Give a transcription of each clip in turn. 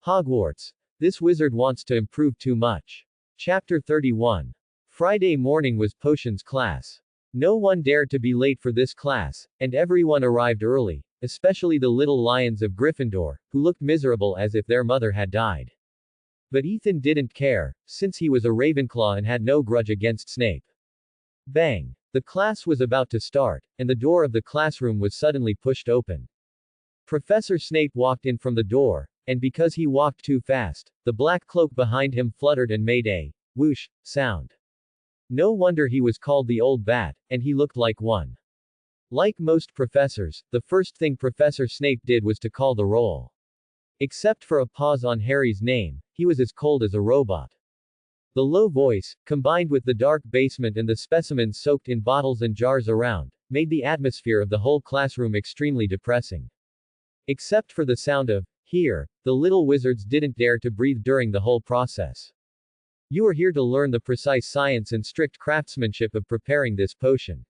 Hogwarts. This wizard wants to improve too much. Chapter 31. Friday morning was potions class. No one dared to be late for this class, and everyone arrived early, especially the little lions of Gryffindor, who looked miserable as if their mother had died. But Ethan didn't care, since he was a Ravenclaw and had no grudge against Snape. Bang! The class was about to start, and the door of the classroom was suddenly pushed open. Professor Snape walked in from the door, and because he walked too fast, the black cloak behind him fluttered and made a whoosh sound. No wonder he was called the Old Bat, and he looked like one. Like most professors, the first thing Professor Snape did was to call the roll. Except for a pause on Harry's name, he was as cold as a robot. The low voice, combined with the dark basement and the specimens soaked in bottles and jars around, made the atmosphere of the whole classroom extremely depressing. Except for the sound of here, the little wizards didn't dare to breathe during the whole process. You are here to learn the precise science and strict craftsmanship of preparing this potion.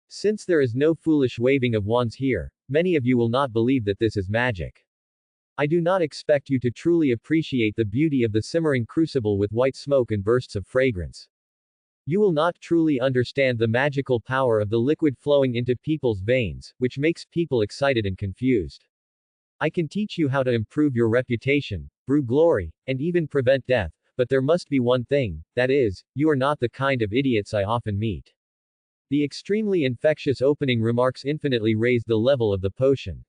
Since there is no foolish waving of wands here, many of you will not believe that this is magic. I do not expect you to truly appreciate the beauty of the simmering crucible with white smoke and bursts of fragrance. You will not truly understand the magical power of the liquid flowing into people's veins, which makes people excited and confused. I can teach you how to improve your reputation, brew glory, and even prevent death, but there must be one thing, that is, you are not the kind of idiots I often meet. The extremely infectious opening remarks infinitely raised the level of the potion.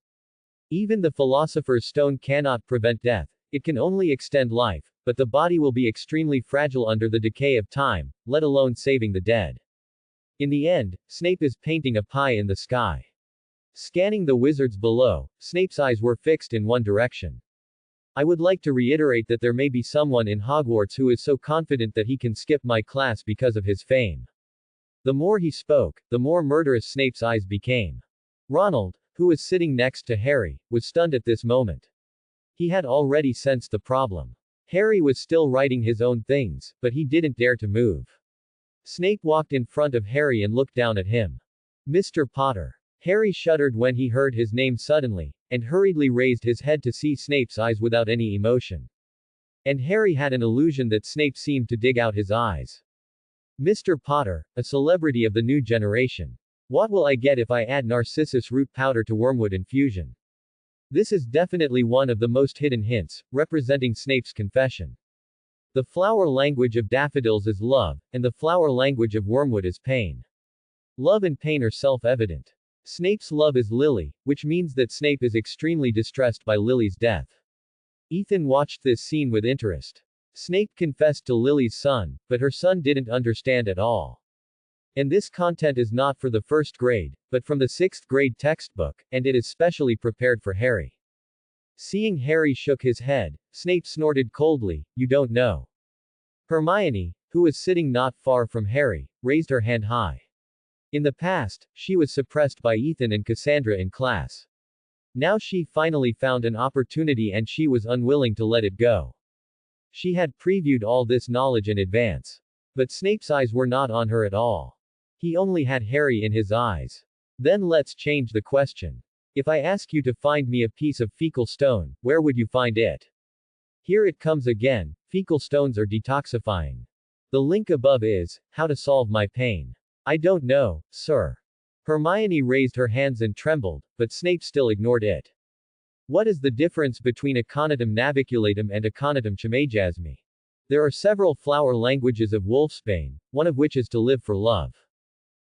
Even the Philosopher's Stone cannot prevent death, it can only extend life, but the body will be extremely fragile under the decay of time, let alone saving the dead. In the end, Snape is painting a pie in the sky. Scanning the wizards below, Snape's eyes were fixed in one direction. I would like to reiterate that there may be someone in Hogwarts who is so confident that he can skip my class because of his fame. The more he spoke, the more murderous Snape's eyes became. Ronald, who was sitting next to Harry, was stunned at this moment. He had already sensed the problem. Harry was still writing his own things, but he didn't dare to move. Snape walked in front of Harry and looked down at him. Mr. Potter. Harry shuddered when he heard his name suddenly, and hurriedly raised his head to see Snape's eyes without any emotion. And Harry had an illusion that Snape seemed to dig out his eyes. Mr. Potter, a celebrity of the new generation. What will I get if I add narcissus root powder to wormwood infusion? This is definitely one of the most hidden hints, representing Snape's confession. The flower language of daffodils is love, and the flower language of wormwood is pain. Love and pain are self-evident. Snape's love is Lily, which means that Snape is extremely distressed by Lily's death. Ethan watched this scene with interest. Snape confessed to Lily's son, but her son didn't understand at all. And this content is not for the first grade, but from the 6th grade textbook, and it is specially prepared for Harry. Seeing Harry shook his head, Snape snorted coldly, "You don't know." Hermione, who was sitting not far from Harry, raised her hand high. In the past, she was suppressed by Ethan and Cassandra in class. Now she finally found an opportunity and she was unwilling to let it go. She had previewed all this knowledge in advance. But Snape's eyes were not on her at all. He only had Harry in his eyes. Then let's change the question. If I ask you to find me a piece of fecal stone, where would you find it? Here it comes again, fecal stones are detoxifying. The link above is, how to solve my pain. I don't know, sir. Hermione raised her hands and trembled, but Snape still ignored it. What is the difference between Aconitum naviculatum and Aconitum chimajasmi? There are several flower languages of Wolfsbane, one of which is to live for love.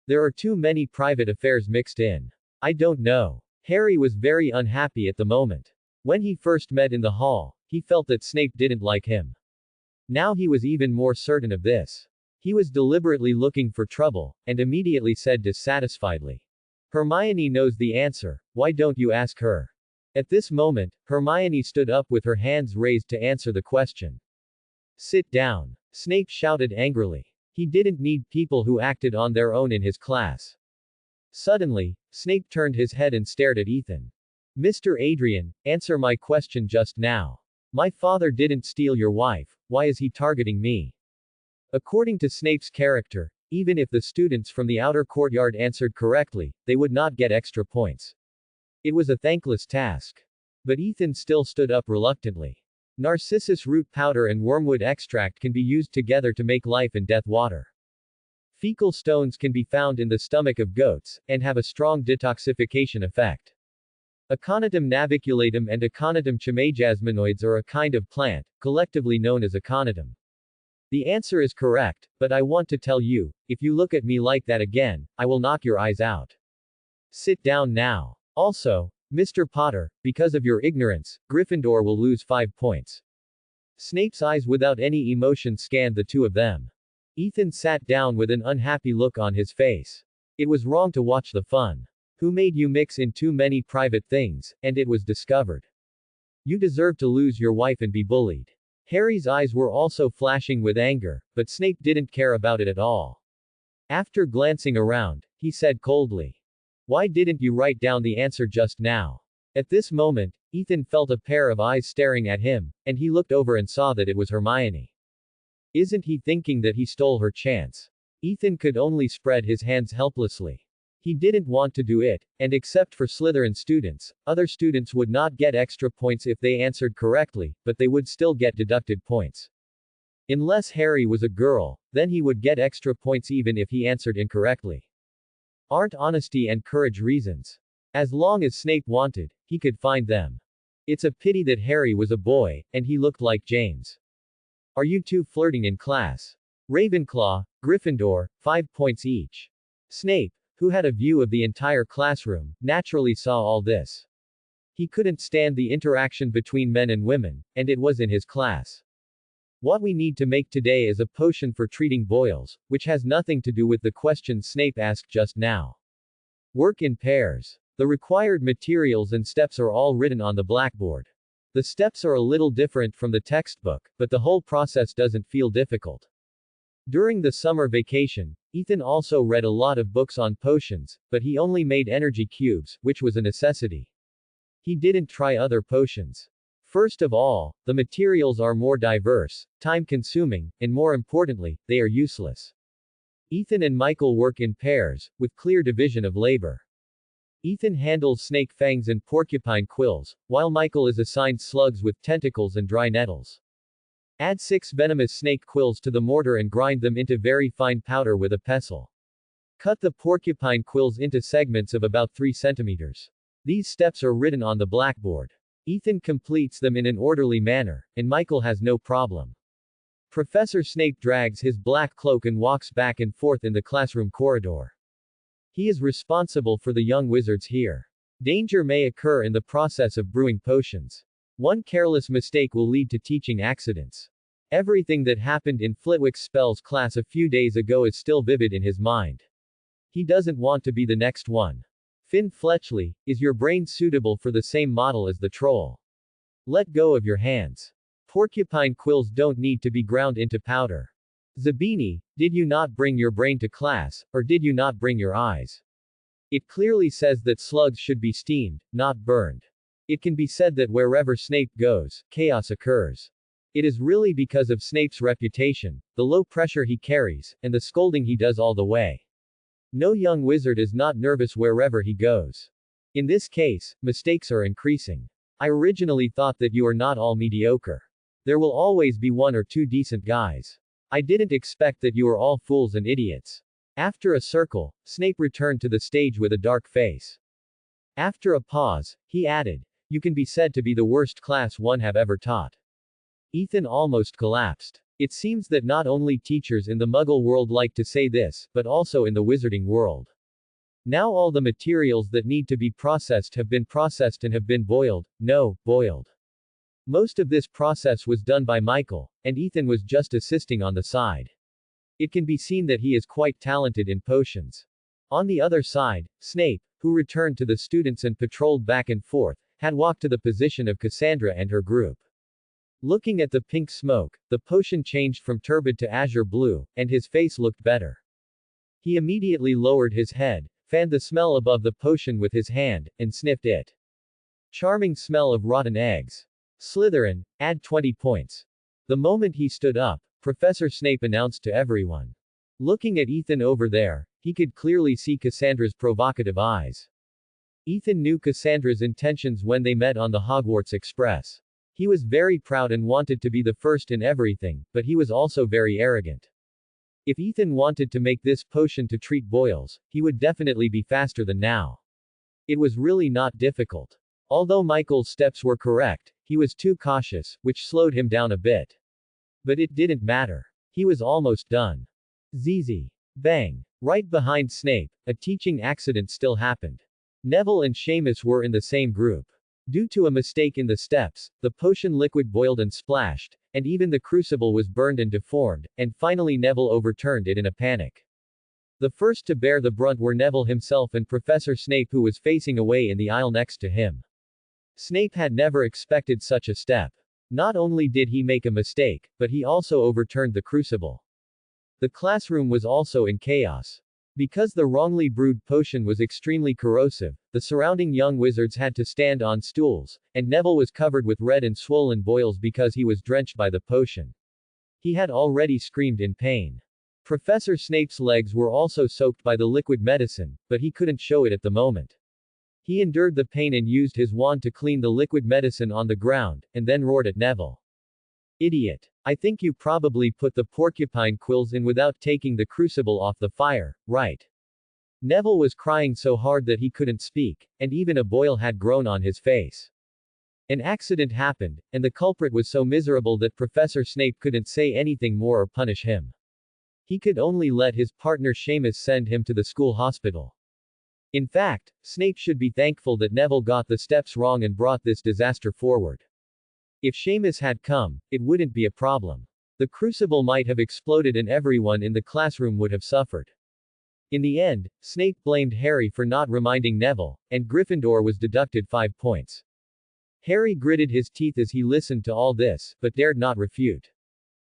There are too many private affairs mixed in. I don't know. Harry was very unhappy at the moment. When he first met in the hall, he felt that Snape didn't like him. Now he was even more certain of this. He was deliberately looking for trouble, and immediately said dissatisfiedly. Hermione knows the answer, why don't you ask her? At this moment, Hermione stood up with her hands raised to answer the question. Sit down. Snape shouted angrily. He didn't need people who acted on their own in his class. Suddenly, Snape turned his head and stared at Ethan. Mr. Adrian, answer my question just now. My father didn't steal your wife, why is he targeting me? According to Snape's character, even if the students from the outer courtyard answered correctly, they would not get extra points. It was a thankless task. But Ethan still stood up reluctantly. Narcissus root powder and wormwood extract can be used together to make life and death water. Fecal stones can be found in the stomach of goats, and have a strong detoxification effect. Aconitum naviculatum and Aconitum chimajasminoides are a kind of plant, collectively known as aconitum. The answer is correct, but I want to tell you, if you look at me like that again, I will knock your eyes out. Sit down now. Also, Mr. Potter, because of your ignorance, Gryffindor will lose 5 points. Snape's eyes without any emotion scanned the two of them. Ethan sat down with an unhappy look on his face. It was wrong to watch the fun. Who made you mix in too many private things, and it was discovered. You deserve to lose your wife and be bullied. Harry's eyes were also flashing with anger, but Snape didn't care about it at all. After glancing around, he said coldly, "Why didn't you write down the answer just now?" At this moment, Ethan felt a pair of eyes staring at him, and he looked over and saw that it was Hermione. Isn't he thinking that he stole her chance? Ethan could only spread his hands helplessly. He didn't want to do it, and except for Slytherin students, other students would not get extra points if they answered correctly, but they would still get deducted points. Unless Harry was a girl, then he would get extra points even if he answered incorrectly. Aren't honesty and courage reasons? As long as Snape wanted, he could find them. It's a pity that Harry was a boy, and he looked like James. Are you two flirting in class? Ravenclaw, Gryffindor, 5 points each. Snape, who had a view of the entire classroom, naturally saw all this. He couldn't stand the interaction between men and women, and it was in his class. What we need to make today is a potion for treating boils, which has nothing to do with the questions Snape asked just now. Work in pairs. The required materials and steps are all written on the blackboard. The steps are a little different from the textbook, but the whole process doesn't feel difficult. During the summer vacation, Ethan also read a lot of books on potions, but he only made energy cubes, which was a necessity. He didn't try other potions. First of all, the materials are more diverse, time-consuming, and more importantly, they are useless. Ethan and Michael work in pairs, with clear division of labor. Ethan handles snake fangs and porcupine quills, while Michael is assigned slugs with tentacles and dry nettles. Add 6 venomous snake quills to the mortar and grind them into very fine powder with a pestle. Cut the porcupine quills into segments of about 3 centimeters. These steps are written on the blackboard. Ethan completes them in an orderly manner, and Michael has no problem. Professor Snape drags his black cloak and walks back and forth in the classroom corridor. He is responsible for the young wizards here. Danger may occur in the process of brewing potions. One careless mistake will lead to teaching accidents. Everything that happened in Flitwick's spells class a few days ago is still vivid in his mind. He doesn't want to be the next one. Finn Fletchley, is your brain suitable for the same model as the troll? Let go of your hands. Porcupine quills don't need to be ground into powder. Zabini, did you not bring your brain to class, or did you not bring your eyes? It clearly says that slugs should be steamed, not burned. It can be said that wherever Snape goes, chaos occurs. It is really because of Snape's reputation, the low pressure he carries, and the scolding he does all the way. No young wizard is not nervous wherever he goes. In this case, mistakes are increasing. I originally thought that you are not all mediocre. There will always be 1 or 2 decent guys. I didn't expect that you are all fools and idiots. After a circle, Snape returned to the stage with a dark face. After a pause, he added, "You can be said to be the worst class one have ever taught." Ethan almost collapsed. It seems that not only teachers in the Muggle world like to say this, but also in the wizarding world. Now all the materials that need to be processed have been processed and have been boiled. No, boiled. Most of this process was done by Michael, and Ethan was just assisting on the side. It can be seen that he is quite talented in potions. On the other side, Snape, who returned to the students and patrolled back and forth, had walked to the position of Cassandra and her group. Looking at the pink smoke, the potion changed from turbid to azure blue, and his face looked better. He immediately lowered his head, fanned the smell above the potion with his hand, and sniffed it. Charming smell of rotten eggs. Slytherin, add 20 points. The moment he stood up, Professor Snape announced to everyone. Looking at Ethan over there, he could clearly see Cassandra's provocative eyes. Ethan knew Cassandra's intentions when they met on the Hogwarts Express. He was very proud and wanted to be the first in everything, but he was also very arrogant. If Ethan wanted to make this potion to treat boils, he would definitely be faster than now. It was really not difficult. Although Michael's steps were correct, he was too cautious, which slowed him down a bit. But it didn't matter. He was almost done. ZZ. Bang. Right behind Snape, a teaching accident still happened. Neville and Seamus were in the same group. Due to a mistake in the steps, the potion liquid boiled and splashed, and even the crucible was burned and deformed, and finally Neville overturned it in a panic. The first to bear the brunt were Neville himself and Professor Snape, who was facing away in the aisle next to him. Snape had never expected such a step. Not only did he make a mistake, but he also overturned the crucible. The classroom was also in chaos. Because the wrongly brewed potion was extremely corrosive, the surrounding young wizards had to stand on stools, and Neville was covered with red and swollen boils because he was drenched by the potion. He had already screamed in pain. Professor Snape's legs were also soaked by the liquid medicine, but he couldn't show it at the moment. He endured the pain and used his wand to clean the liquid medicine on the ground, and then roared at Neville. Idiot. I think you probably put the porcupine quills in without taking the crucible off the fire, right? Neville was crying so hard that he couldn't speak, and even a boil had grown on his face. An accident happened, and the culprit was so miserable that Professor Snape couldn't say anything more or punish him. He could only let his partner Seamus send him to the school hospital. In fact, Snape should be thankful that Neville got the steps wrong and brought this disaster forward. If Seamus had come, it wouldn't be a problem. The crucible might have exploded and everyone in the classroom would have suffered. In the end, Snape blamed Harry for not reminding Neville, and Gryffindor was deducted 5 points. Harry gritted his teeth as he listened to all this, but dared not refute.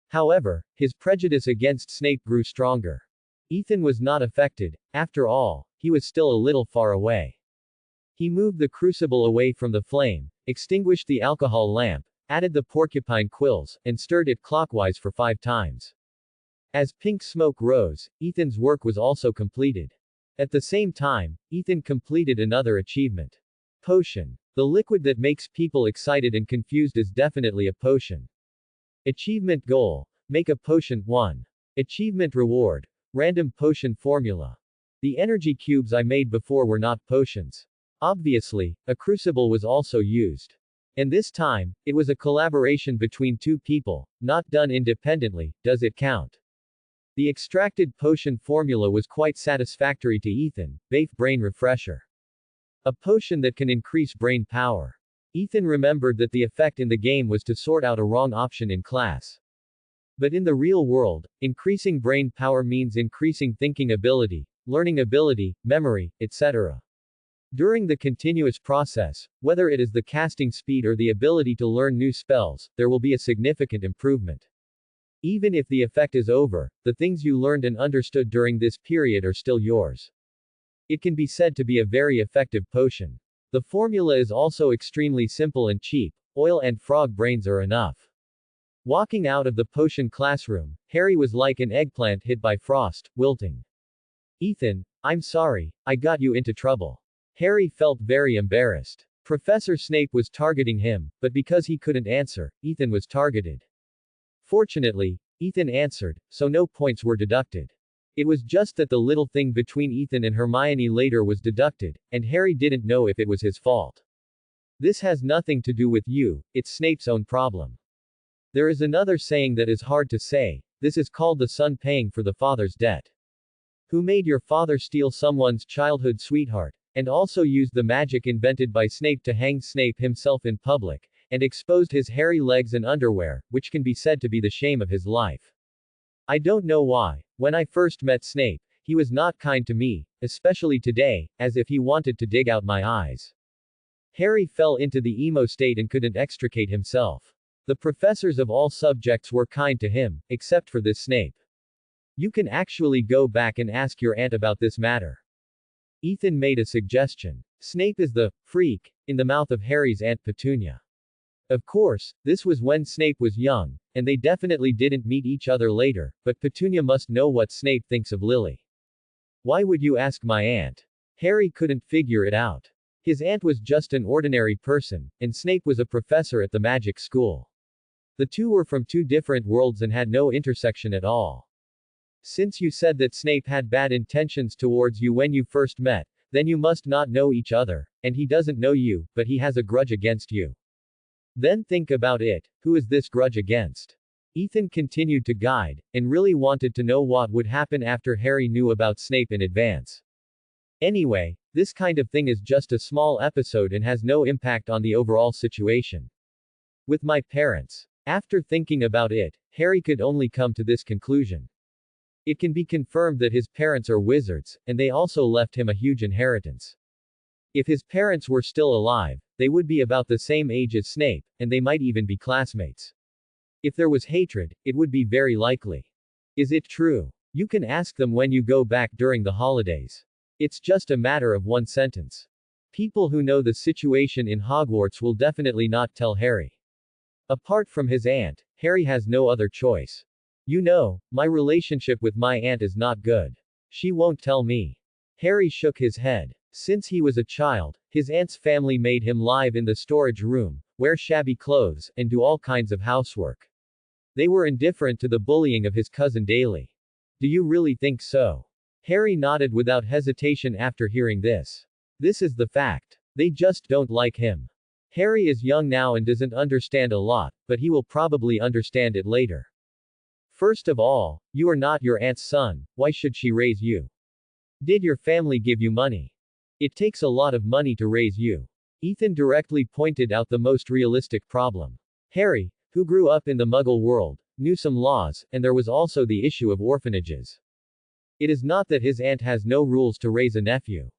However, his prejudice against Snape grew stronger. Ethan was not affected. After all, he was still a little far away. He moved the crucible away from the flame, extinguished the alcohol lamp, added the porcupine quills, and stirred it clockwise for 5 times. As pink smoke rose, Ethan's work was also completed. At the same time, Ethan completed another achievement. Potion. The liquid that makes people excited and confused is definitely a potion. Achievement goal. Make a potion. 1. Achievement reward. Random potion formula. The energy cubes I made before were not potions. Obviously, a crucible was also used. And this time, it was a collaboration between 2 people, not done independently. Does it count? The extracted potion formula was quite satisfactory to Ethan. BAFE brain refresher. A potion that can increase brain power. Ethan remembered that the effect in the game was to sort out a wrong option in class. But in the real world, increasing brain power means increasing thinking ability, learning ability, memory, etc. During the continuous process, whether it is the casting speed or the ability to learn new spells, there will be a significant improvement. Even if the effect is over, the things you learned and understood during this period are still yours. It can be said to be a very effective potion. The formula is also extremely simple and cheap. Oil and frog brains are enough. Walking out of the potion classroom, Harry was like an eggplant hit by frost, wilting. Ethan, I'm sorry, I got you into trouble. Harry felt very embarrassed. Professor Snape was targeting him, but because he couldn't answer, Ethan was targeted. Fortunately, Ethan answered, so no points were deducted. It was just that the little thing between Ethan and Hermione later was deducted, and Harry didn't know if it was his fault. This has nothing to do with you, it's Snape's own problem. There is another saying that is hard to say. This is called the son paying for the father's debt. Who made your father steal someone's childhood sweetheart, and also used the magic invented by Snape to hang Snape himself in public, and exposed his hairy legs and underwear, which can be said to be the shame of his life. I don't know why. When I first met Snape, he was not kind to me, especially today, as if he wanted to dig out my eyes. Harry fell into the emo state and couldn't extricate himself. The professors of all subjects were kind to him, except for this Snape. You can actually go back and ask your aunt about this matter. Ethan made a suggestion. Snape is the freak in the mouth of Harry's Aunt Petunia. Of course, this was when Snape was young, and they definitely didn't meet each other later, but Petunia must know what Snape thinks of Lily. Why would you ask my aunt? Harry couldn't figure it out. His aunt was just an ordinary person, and Snape was a professor at the magic school. The two were from two different worlds and had no intersection at all. Since you said that Snape had bad intentions towards you when you first met, then you must not know each other, and he doesn't know you, but he has a grudge against you. Then think about it, who is this grudge against? Ethan continued to guide, and really wanted to know what would happen after Harry knew about Snape in advance. Anyway, this kind of thing is just a small episode and has no impact on the overall situation. With my parents. After thinking about it, Harry could only come to this conclusion. It can be confirmed that his parents are wizards, and they also left him a huge inheritance. If his parents were still alive, they would be about the same age as Snape, and they might even be classmates. If there was hatred, it would be very likely. Is it true? You can ask them when you go back during the holidays. It's just a matter of one sentence. People who know the situation in Hogwarts will definitely not tell Harry. Apart from his aunt, Harry has no other choice. You know, my relationship with my aunt is not good. She won't tell me. Harry shook his head. Since he was a child, his aunt's family made him live in the storage room, wear shabby clothes, and do all kinds of housework. They were indifferent to the bullying of his cousin daily. Do you really think so? Harry nodded without hesitation after hearing this. This is the fact. They just don't like him. Harry is young now and doesn't understand a lot, but he will probably understand it later. First of all, you are not your aunt's son, why should she raise you? Did your family give you money? It takes a lot of money to raise you. Ethan directly pointed out the most realistic problem. Harry, who grew up in the Muggle world, knew some laws, and there was also the issue of orphanages. It is not that his aunt has no rules to raise a nephew.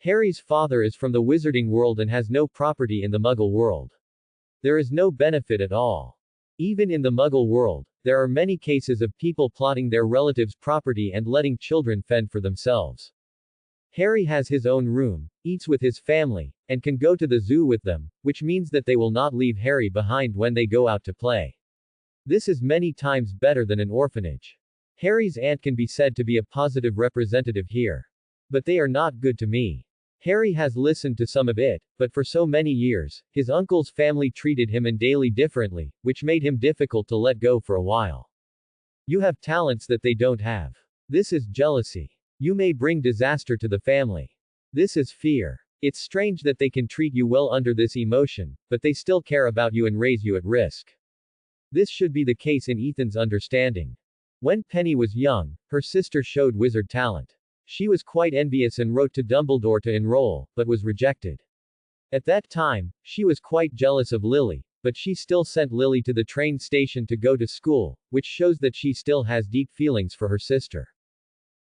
Harry's father is from the wizarding world and has no property in the Muggle world. There is no benefit at all. Even in the Muggle world, there are many cases of people plotting their relatives' property and letting children fend for themselves. Harry has his own room, eats with his family, and can go to the zoo with them, which means that they will not leave Harry behind when they go out to play. This is many times better than an orphanage. Harry's aunt can be said to be a positive representative here. But they are not good to me. Harry has listened to some of it, but for so many years, his uncle's family treated him and daily differently, which made him difficult to let go for a while. You have talents that they don't have. This is jealousy. You may bring disaster to the family. This is fear. It's strange that they can treat you well under this emotion, but they still care about you and raise you at risk. This should be the case in Ethan's understanding. When Penny was young, her sister showed wizard talent. She was quite envious and wrote to Dumbledore to enroll, but was rejected. At that time, she was quite jealous of Lily, but she still sent Lily to the train station to go to school, which shows that she still has deep feelings for her sister.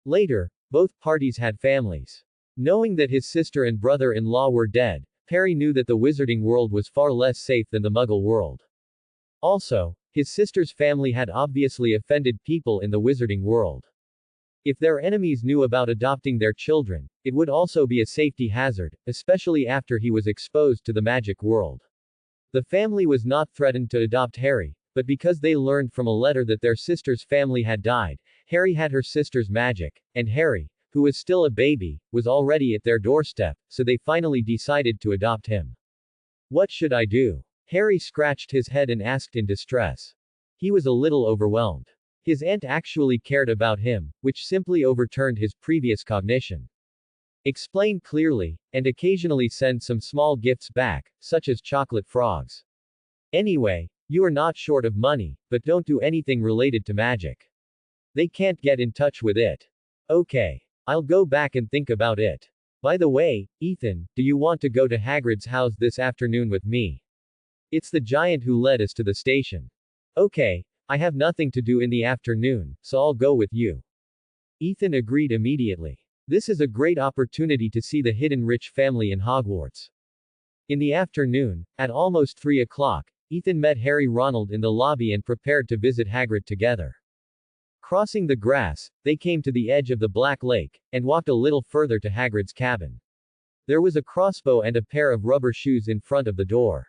Later, both parties had families. Knowing that his sister and brother-in-law were dead, Harry knew that the wizarding world was far less safe than the Muggle world. Also, his sister's family had obviously offended people in the wizarding world. If their enemies knew about adopting their children, it would also be a safety hazard, especially after he was exposed to the magic world. The family was not threatened to adopt Harry, but because they learned from a letter that their sister's family had died, Harry had her sister's magic, and Harry, who was still a baby, was already at their doorstep, so they finally decided to adopt him. What should I do? Harry scratched his head and asked in distress. He was a little overwhelmed. His aunt actually cared about him, which simply overturned his previous cognition. Explain clearly, and occasionally send some small gifts back, such as chocolate frogs. Anyway, you are not short of money, but don't do anything related to magic. They can't get in touch with it. Okay. I'll go back and think about it. By the way, Ethan, do you want to go to Hagrid's house this afternoon with me? It's the giant who led us to the station. Okay, I have nothing to do in the afternoon, so I'll go with you. Ethan agreed immediately. This is a great opportunity to see the hidden rich family in Hogwarts. In the afternoon, at almost 3 o'clock, Ethan met Harry Ronald in the lobby and prepared to visit Hagrid together. Crossing the grass, they came to the edge of the Black Lake, and walked a little further to Hagrid's cabin. There was a crossbow and a pair of rubber shoes in front of the door.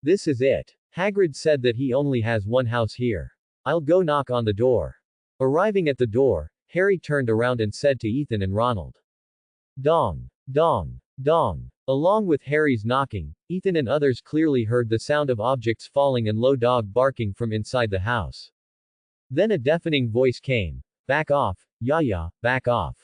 This is it. Hagrid said that he only has one house here. I'll go knock on the door. Arriving at the door, Harry turned around and said to Ethan and Ronald. Dong. Dong. Dong. Along with Harry's knocking, Ethan and others clearly heard the sound of objects falling and low dog barking from inside the house. Then a deafening voice came. Back off, Yaya, back off.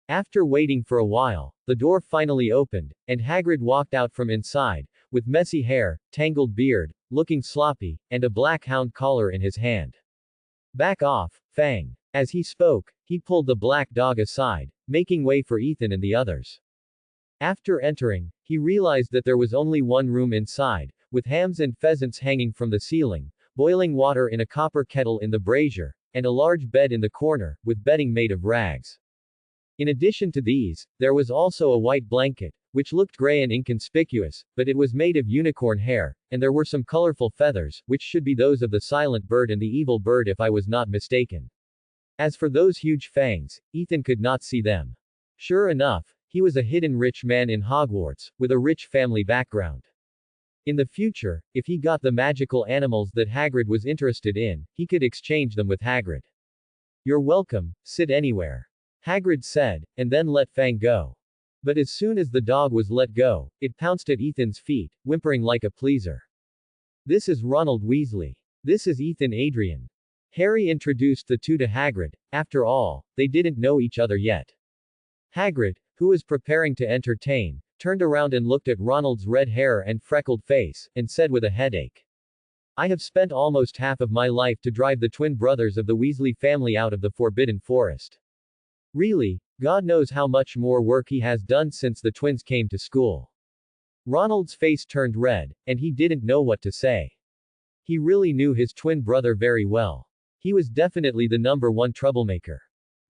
After waiting for a while, the door finally opened, and Hagrid walked out from inside, with messy hair, tangled beard, looking sloppy, and a black hound collar in his hand. Back off, Fang. As he spoke, he pulled the black dog aside, making way for Ethan and the others. After entering, he realized that there was only one room inside, with hams and pheasants hanging from the ceiling, boiling water in a copper kettle in the brazier, and a large bed in the corner, with bedding made of rags. In addition to these, there was also a white blanket, which looked gray and inconspicuous, but it was made of unicorn hair, and there were some colorful feathers, which should be those of the silent bird and the evil bird if I was not mistaken. As for those huge fangs, Ethan could not see them. Sure enough, he was a hidden rich man in Hogwarts, with a rich family background. In the future, if he got the magical animals that Hagrid was interested in, he could exchange them with Hagrid. You're welcome, sit anywhere. Hagrid said, and then let Fang go. But as soon as the dog was let go, it pounced at Ethan's feet, whimpering like a pleaser. This is Ronald Weasley. This is Ethan Adrian. Harry introduced the two to Hagrid. After all, they didn't know each other yet. Hagrid, who was preparing to entertain, turned around and looked at Ronald's red hair and freckled face, and said with a headache. I have spent almost half of my life to drive the twin brothers of the Weasley family out of the Forbidden Forest. Really, God knows how much more work he has done since the twins came to school. Ronald's face turned red, and he didn't know what to say. He really knew his twin brother very well. He was definitely the number one troublemaker.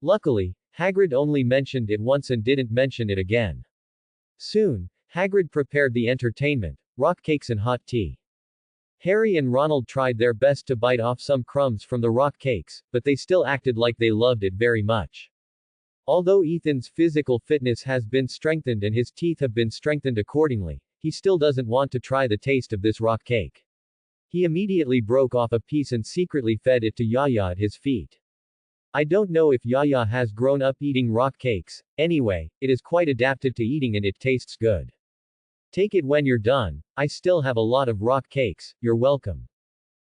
Luckily, Hagrid only mentioned it once and didn't mention it again. Soon, Hagrid prepared the entertainment, rock cakes and hot tea. Harry and Ronald tried their best to bite off some crumbs from the rock cakes, but they still acted like they loved it very much. Although Ethan's physical fitness has been strengthened and his teeth have been strengthened accordingly, he still doesn't want to try the taste of this rock cake. He immediately broke off a piece and secretly fed it to Yaya at his feet. I don't know if Yaya has grown up eating rock cakes, anyway, it is quite adapted to eating and it tastes good. Take it when you're done, I still have a lot of rock cakes, you're welcome.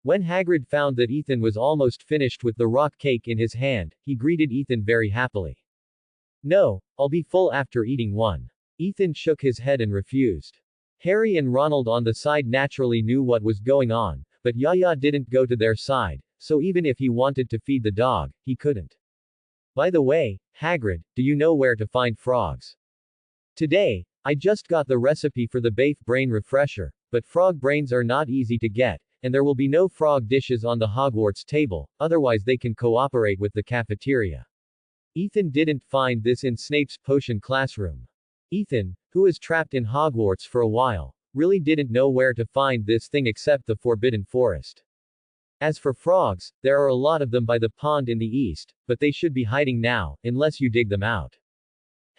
When Hagrid found that Ethan was almost finished with the rock cake in his hand, he greeted Ethan very happily. No, I'll be full after eating one. Ethan shook his head and refused. Harry and Ronald on the side naturally knew what was going on, but Yaya didn't go to their side, so even if he wanted to feed the dog, he couldn't. By the way, Hagrid, do you know where to find frogs? Today, I just got the recipe for the Bafe brain refresher, but frog brains are not easy to get, and there will be no frog dishes on the Hogwarts table, otherwise they can cooperate with the cafeteria. Ethan didn't find this in Snape's potion classroom. Ethan, who was trapped in Hogwarts for a while, really didn't know where to find this thing except the Forbidden Forest. As for frogs, there are a lot of them by the pond in the east, but they should be hiding now, unless you dig them out.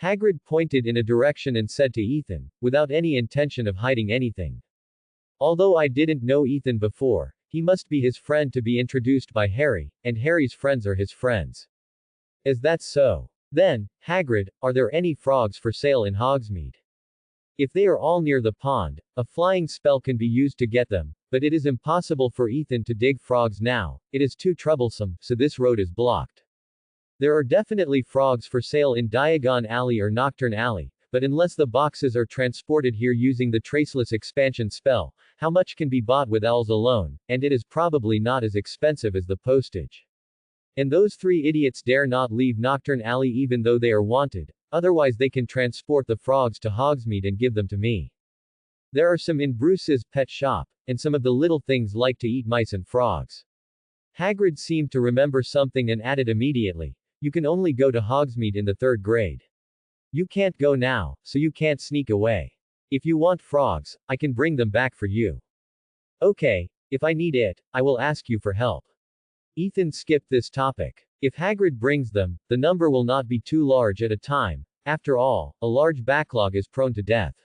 Hagrid pointed in a direction and said to Ethan, without any intention of hiding anything. Although I didn't know Ethan before, he must be his friend to be introduced by Harry, and Harry's friends are his friends. Is that so? Then, Hagrid, are there any frogs for sale in Hogsmeade? If they are all near the pond, a flying spell can be used to get them, but it is impossible for Ethan to dig frogs now, it is too troublesome, so this road is blocked. There are definitely frogs for sale in Diagon Alley or Nocturne Alley, but unless the boxes are transported here using the Traceless expansion spell, how much can be bought with owls alone, and it is probably not as expensive as the postage. And those three idiots dare not leave Nocturne Alley even though they are wanted, otherwise they can transport the frogs to Hogsmeade and give them to me. There are some in Bruce's pet shop, and some of the little things like to eat mice and frogs. Hagrid seemed to remember something and added immediately, you can only go to Hogsmeade in the 3rd grade. You can't go now, so you can't sneak away. If you want frogs, I can bring them back for you. Okay, if I need it, I will ask you for help. Ethan skipped this topic. If Hagrid brings them, the number will not be too large at a time. After all, a large backlog is prone to death.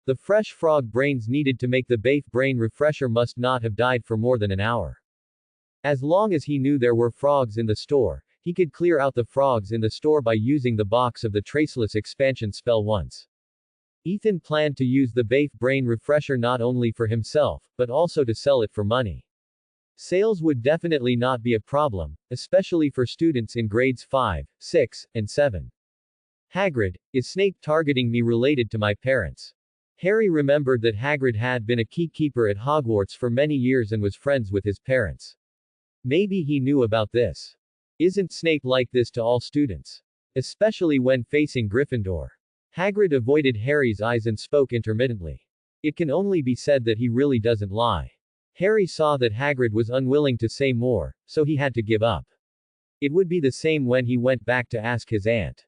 The fresh frog brains needed to make the Bafe brain refresher must not have died for more than an hour. As long as he knew there were frogs in the store, he could clear out the frogs in the store by using the box of the Traceless expansion spell once. Ethan planned to use the BAFE brain refresher not only for himself, but also to sell it for money. Sales would definitely not be a problem, especially for students in grades 5, 6, and 7. Hagrid, is Snape targeting me related to my parents? Harry remembered that Hagrid had been a key keeper at Hogwarts for many years and was friends with his parents. Maybe he knew about this. Isn't Snape like this to all students? Especially when facing Gryffindor. Hagrid avoided Harry's eyes and spoke intermittently. It can only be said that he really doesn't lie. Harry saw that Hagrid was unwilling to say more, so he had to give up. It would be the same when he went back to ask his aunt.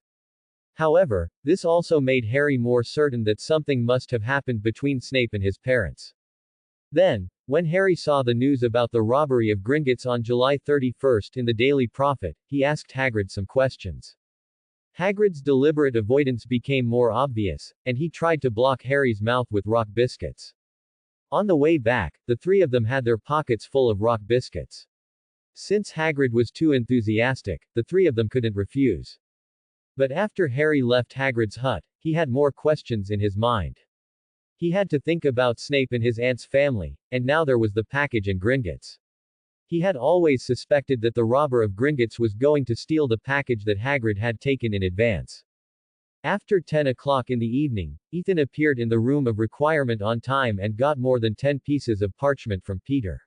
However, this also made Harry more certain that something must have happened between Snape and his parents. Then, when Harry saw the news about the robbery of Gringotts on July 31 in the Daily Prophet, he asked Hagrid some questions. Hagrid's deliberate avoidance became more obvious, and he tried to block Harry's mouth with rock biscuits. On the way back, the three of them had their pockets full of rock biscuits. Since Hagrid was too enthusiastic, the three of them couldn't refuse. But after Harry left Hagrid's hut, he had more questions in his mind. He had to think about Snape and his aunt's family, and now there was the package and Gringotts. He had always suspected that the robber of Gringotts was going to steal the package that Hagrid had taken in advance. After 10 o'clock in the evening, Ethan appeared in the room of requirement on time and got more than 10 pieces of parchment from Peter.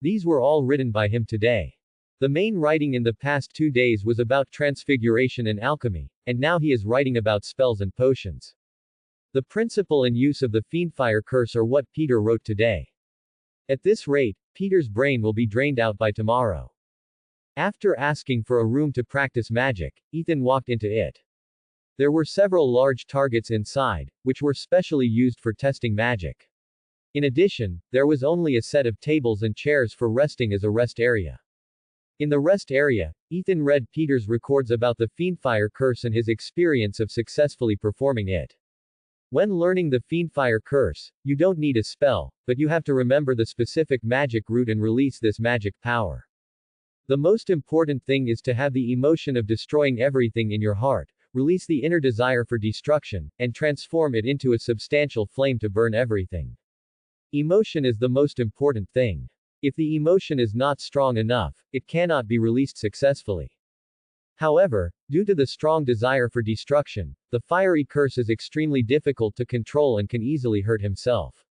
These were all written by him today. The main writing in the past 2 days was about transfiguration and alchemy, and now he is writing about spells and potions. The principle and use of the Fiendfire curse are what Peter wrote today. At this rate, Peter's brain will be drained out by tomorrow. After asking for a room to practice magic, Ethan walked into it. There were several large targets inside, which were specially used for testing magic. In addition, there was only a set of tables and chairs for resting as a rest area. In the rest area, Ethan read Peter's records about the Fiendfire curse and his experience of successfully performing it. When learning the Fiendfire curse, you don't need a spell, but you have to remember the specific magic root and release this magic power. The most important thing is to have the emotion of destroying everything in your heart, release the inner desire for destruction, and transform it into a substantial flame to burn everything. Emotion is the most important thing. If the emotion is not strong enough, it cannot be released successfully. However, due to the strong desire for destruction, the fiery curse is extremely difficult to control and can easily hurt himself.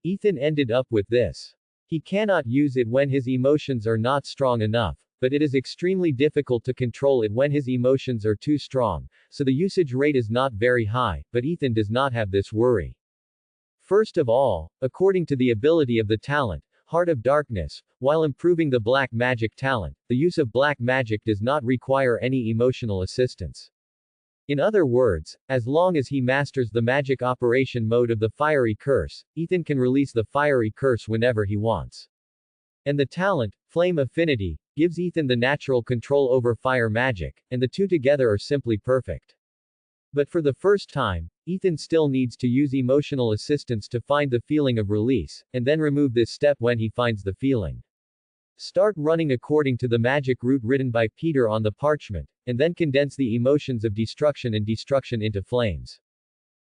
Ethan ended up with this. He cannot use it when his emotions are not strong enough, but it is extremely difficult to control it when his emotions are too strong, so the usage rate is not very high, but Ethan does not have this worry. First of all, according to the ability of the talent, Heart of Darkness, while improving the black magic talent, the use of black magic does not require any emotional assistance. In other words, as long as he masters the magic operation mode of the fiery curse, Ethan can release the fiery curse whenever he wants. And the talent, Flame Affinity, gives Ethan the natural control over fire magic, and the two together are simply perfect. But for the first time, Ethan still needs to use emotional assistance to find the feeling of release, and then remove this step when he finds the feeling. Start running according to the magic route written by Peter on the parchment, and then condense the emotions of destruction and destruction into flames.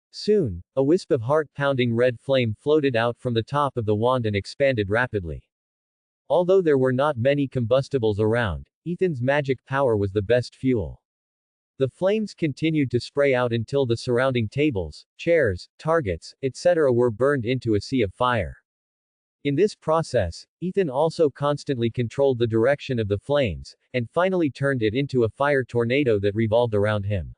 Soon, a wisp of heart-pounding red flame floated out from the top of the wand and expanded rapidly. Although there were not many combustibles around, Ethan's magic power was the best fuel. The flames continued to spray out until the surrounding tables, chairs, targets, etc. were burned into a sea of fire. In this process, Ethan also constantly controlled the direction of the flames, and finally turned it into a fire tornado that revolved around him.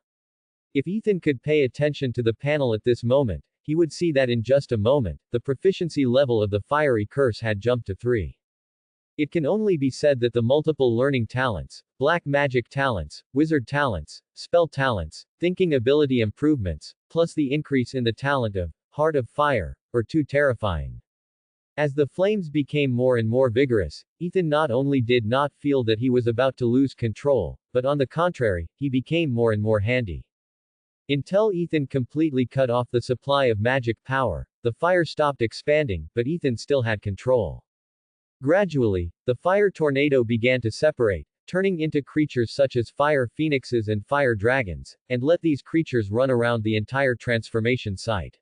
If Ethan could pay attention to the panel at this moment, he would see that in just a moment, the proficiency level of the fiery curse had jumped to 3. It can only be said that the multiple learning talents, black magic talents, wizard talents, spell talents, thinking ability improvements, plus the increase in the talent of Heart of Fire, are too terrifying. As the flames became more and more vigorous, Ethan not only did not feel that he was about to lose control, but on the contrary, he became more and more handy. Until Ethan completely cut off the supply of magic power, the fire stopped expanding, but Ethan still had control. Gradually, the fire tornado began to separate, turning into creatures such as fire phoenixes and fire dragons, and let these creatures run around the entire transformation site.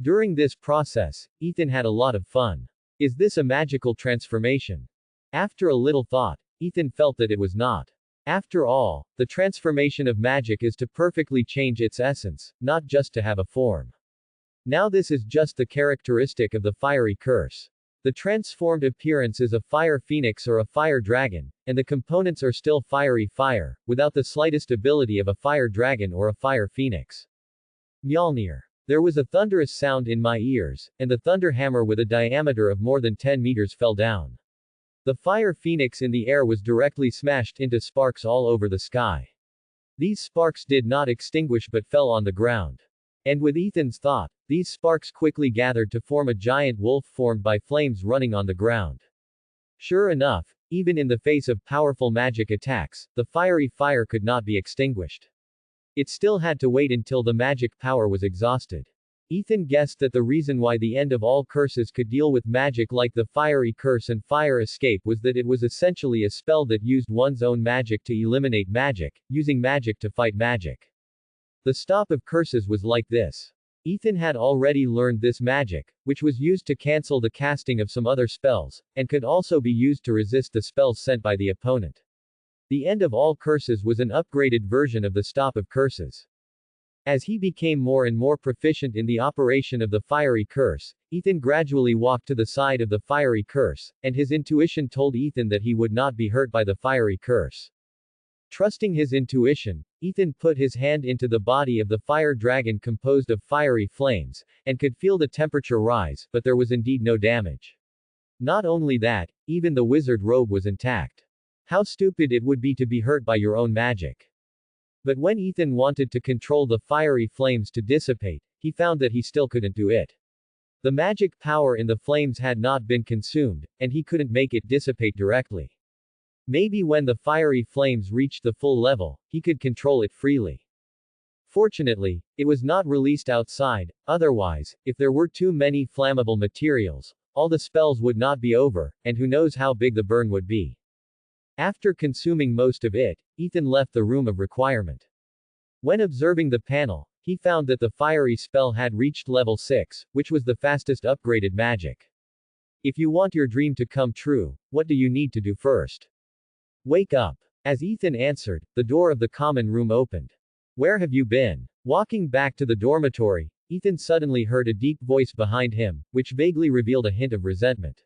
During this process, Ethan had a lot of fun. Is this a magical transformation? After a little thought, Ethan felt that it was not. After all, the transformation of magic is to perfectly change its essence, not just to have a form. Now this is just the characteristic of the fiery curse. The transformed appearance is a fire phoenix or a fire dragon, and the components are still fiery fire, without the slightest ability of a fire dragon or a fire phoenix. Mjolnir. There was a thunderous sound in my ears, and the thunder hammer with a diameter of more than 10 meters fell down. The fire phoenix in the air was directly smashed into sparks all over the sky. These sparks did not extinguish but fell on the ground. And with Ethan's thought, these sparks quickly gathered to form a giant wolf formed by flames running on the ground. Sure enough, even in the face of powerful magic attacks, the fiery fire could not be extinguished. It still had to wait until the magic power was exhausted. Ethan guessed that the reason why the end of all curses could deal with magic like the fiery curse and fire escape was that it was essentially a spell that used one's own magic to eliminate magic, using magic to fight magic. The stop of curses was like this. Ethan had already learned this magic, which was used to cancel the casting of some other spells, and could also be used to resist the spells sent by the opponent. The end of all curses was an upgraded version of the stop of curses. As he became more and more proficient in the operation of the fiery curse, Ethan gradually walked to the side of the fiery curse, and his intuition told Ethan that he would not be hurt by the fiery curse. Trusting his intuition, Ethan put his hand into the body of the fire dragon composed of fiery flames, and could feel the temperature rise, but there was indeed no damage. Not only that, even the wizard robe was intact. How stupid it would be to be hurt by your own magic. But when Ethan wanted to control the fiery flames to dissipate, he found that he still couldn't do it. The magic power in the flames had not been consumed, and he couldn't make it dissipate directly. Maybe when the fiery flames reached the full level, he could control it freely. Fortunately, it was not released outside, otherwise, if there were too many flammable materials, all the spells would not be over, and who knows how big the burn would be. After consuming most of it, Ethan left the room of requirement. When observing the panel, he found that the fiery spell had reached level 6, which was the fastest upgraded magic. If you want your dream to come true, what do you need to do first? Wake up. As Ethan answered, the door of the common room opened. Where have you been? Walking back to the dormitory, Ethan suddenly heard a deep voice behind him, which vaguely revealed a hint of resentment.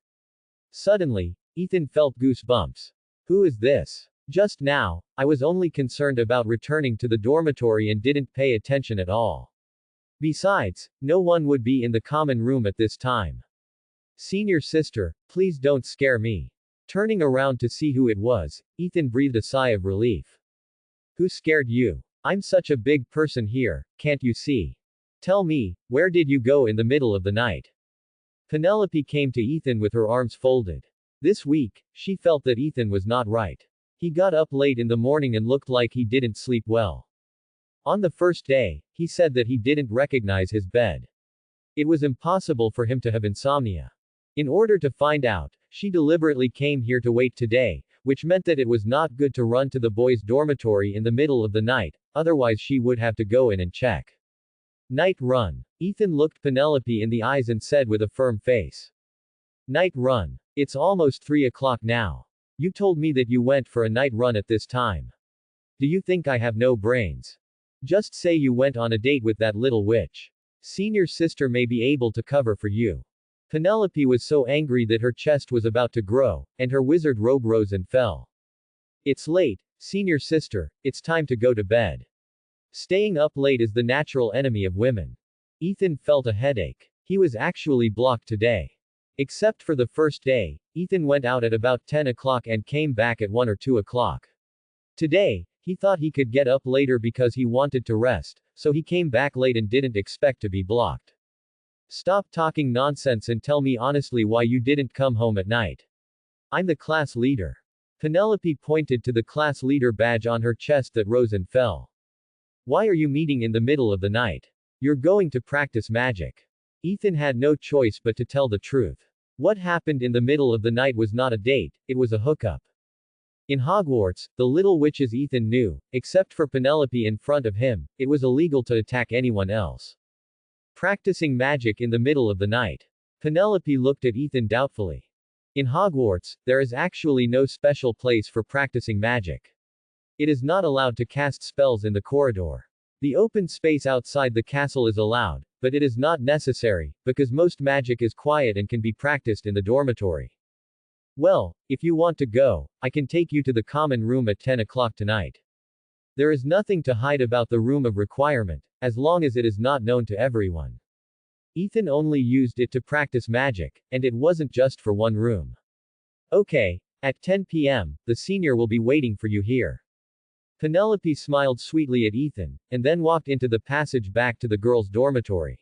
Suddenly, Ethan felt goosebumps. Who is this? Just now, I was only concerned about returning to the dormitory and didn't pay attention at all. Besides, no one would be in the common room at this time. Senior sister, please don't scare me. Turning around to see who it was, Ethan breathed a sigh of relief. Who scared you? I'm such a big person here, can't you see? Tell me, where did you go in the middle of the night? Penelope came to Ethan with her arms folded. This week, she felt that Ethan was not right. He got up late in the morning and looked like he didn't sleep well. On the first day, he said that he didn't recognize his bed. It was impossible for him to have insomnia. In order to find out, she deliberately came here to wait today, which meant that it was not good to run to the boys' dormitory in the middle of the night, otherwise she would have to go in and check. Night run. Ethan looked Penelope in the eyes and said with a firm face. Night run. It's almost 3 o'clock now. You told me that you went for a night run at this time. Do you think I have no brains? Just say you went on a date with that little witch. Senior sister may be able to cover for you. Penelope was so angry that her chest was about to grow, and her wizard robe rose and fell. It's late, senior sister, it's time to go to bed. Staying up late is the natural enemy of women. Ethan felt a headache. He was actually blocked today. Except for the first day, Ethan went out at about 10 o'clock and came back at 1 or 2 o'clock. Today, he thought he could get up later because he wanted to rest, so he came back late and didn't expect to be blocked. Stop talking nonsense and tell me honestly why you didn't come home at night. I'm the class leader. Penelope pointed to the class leader badge on her chest that rose and fell. Why are you meeting in the middle of the night? You're going to practice magic. Ethan had no choice but to tell the truth. What happened in the middle of the night was not a date, it was a hookup. In Hogwarts, the little witches Ethan knew, except for Penelope in front of him, it was illegal to attack anyone else. Practicing magic in the middle of the night. Penelope looked at Ethan doubtfully. In Hogwarts, there is actually no special place for practicing magic. It is not allowed to cast spells in the corridor. The open space outside the castle is allowed, but it is not necessary, because most magic is quiet and can be practiced in the dormitory. Well, if you want to go, I can take you to the common room at 10 o'clock tonight. There is nothing to hide about the room of requirement, as long as it is not known to everyone. Ethan only used it to practice magic, and it wasn't just for one room. Okay, at 10 p.m., the senior will be waiting for you here. Penelope smiled sweetly at Ethan, and then walked into the passage back to the girls' dormitory.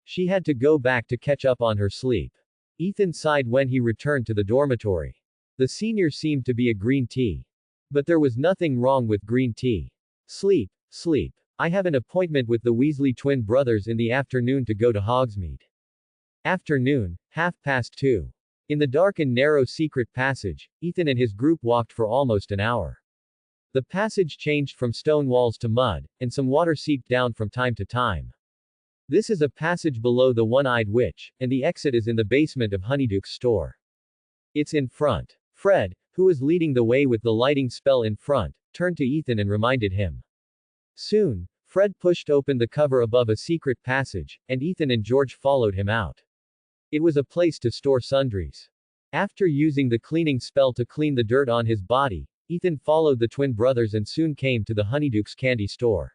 She had to go back to catch up on her sleep. Ethan sighed when he returned to the dormitory. The senior seemed to be a green tea. But there was nothing wrong with green tea. Sleep, sleep. I have an appointment with the Weasley twin brothers in the afternoon to go to Hogsmeade. Afternoon, 2:30. In the dark and narrow secret passage, Ethan and his group walked for almost an hour. The passage changed from stone walls to mud, and some water seeped down from time to time. This is a passage below the One-Eyed Witch, and the exit is in the basement of Honeyduke's store. It's in front. Fred, who was leading the way with the lighting spell in front, turned to Ethan and reminded him. Soon, Fred pushed open the cover above a secret passage, and Ethan and George followed him out. It was a place to store sundries. After using the cleaning spell to clean the dirt on his body, Ethan followed the twin brothers and soon came to the Honeyduke's candy store.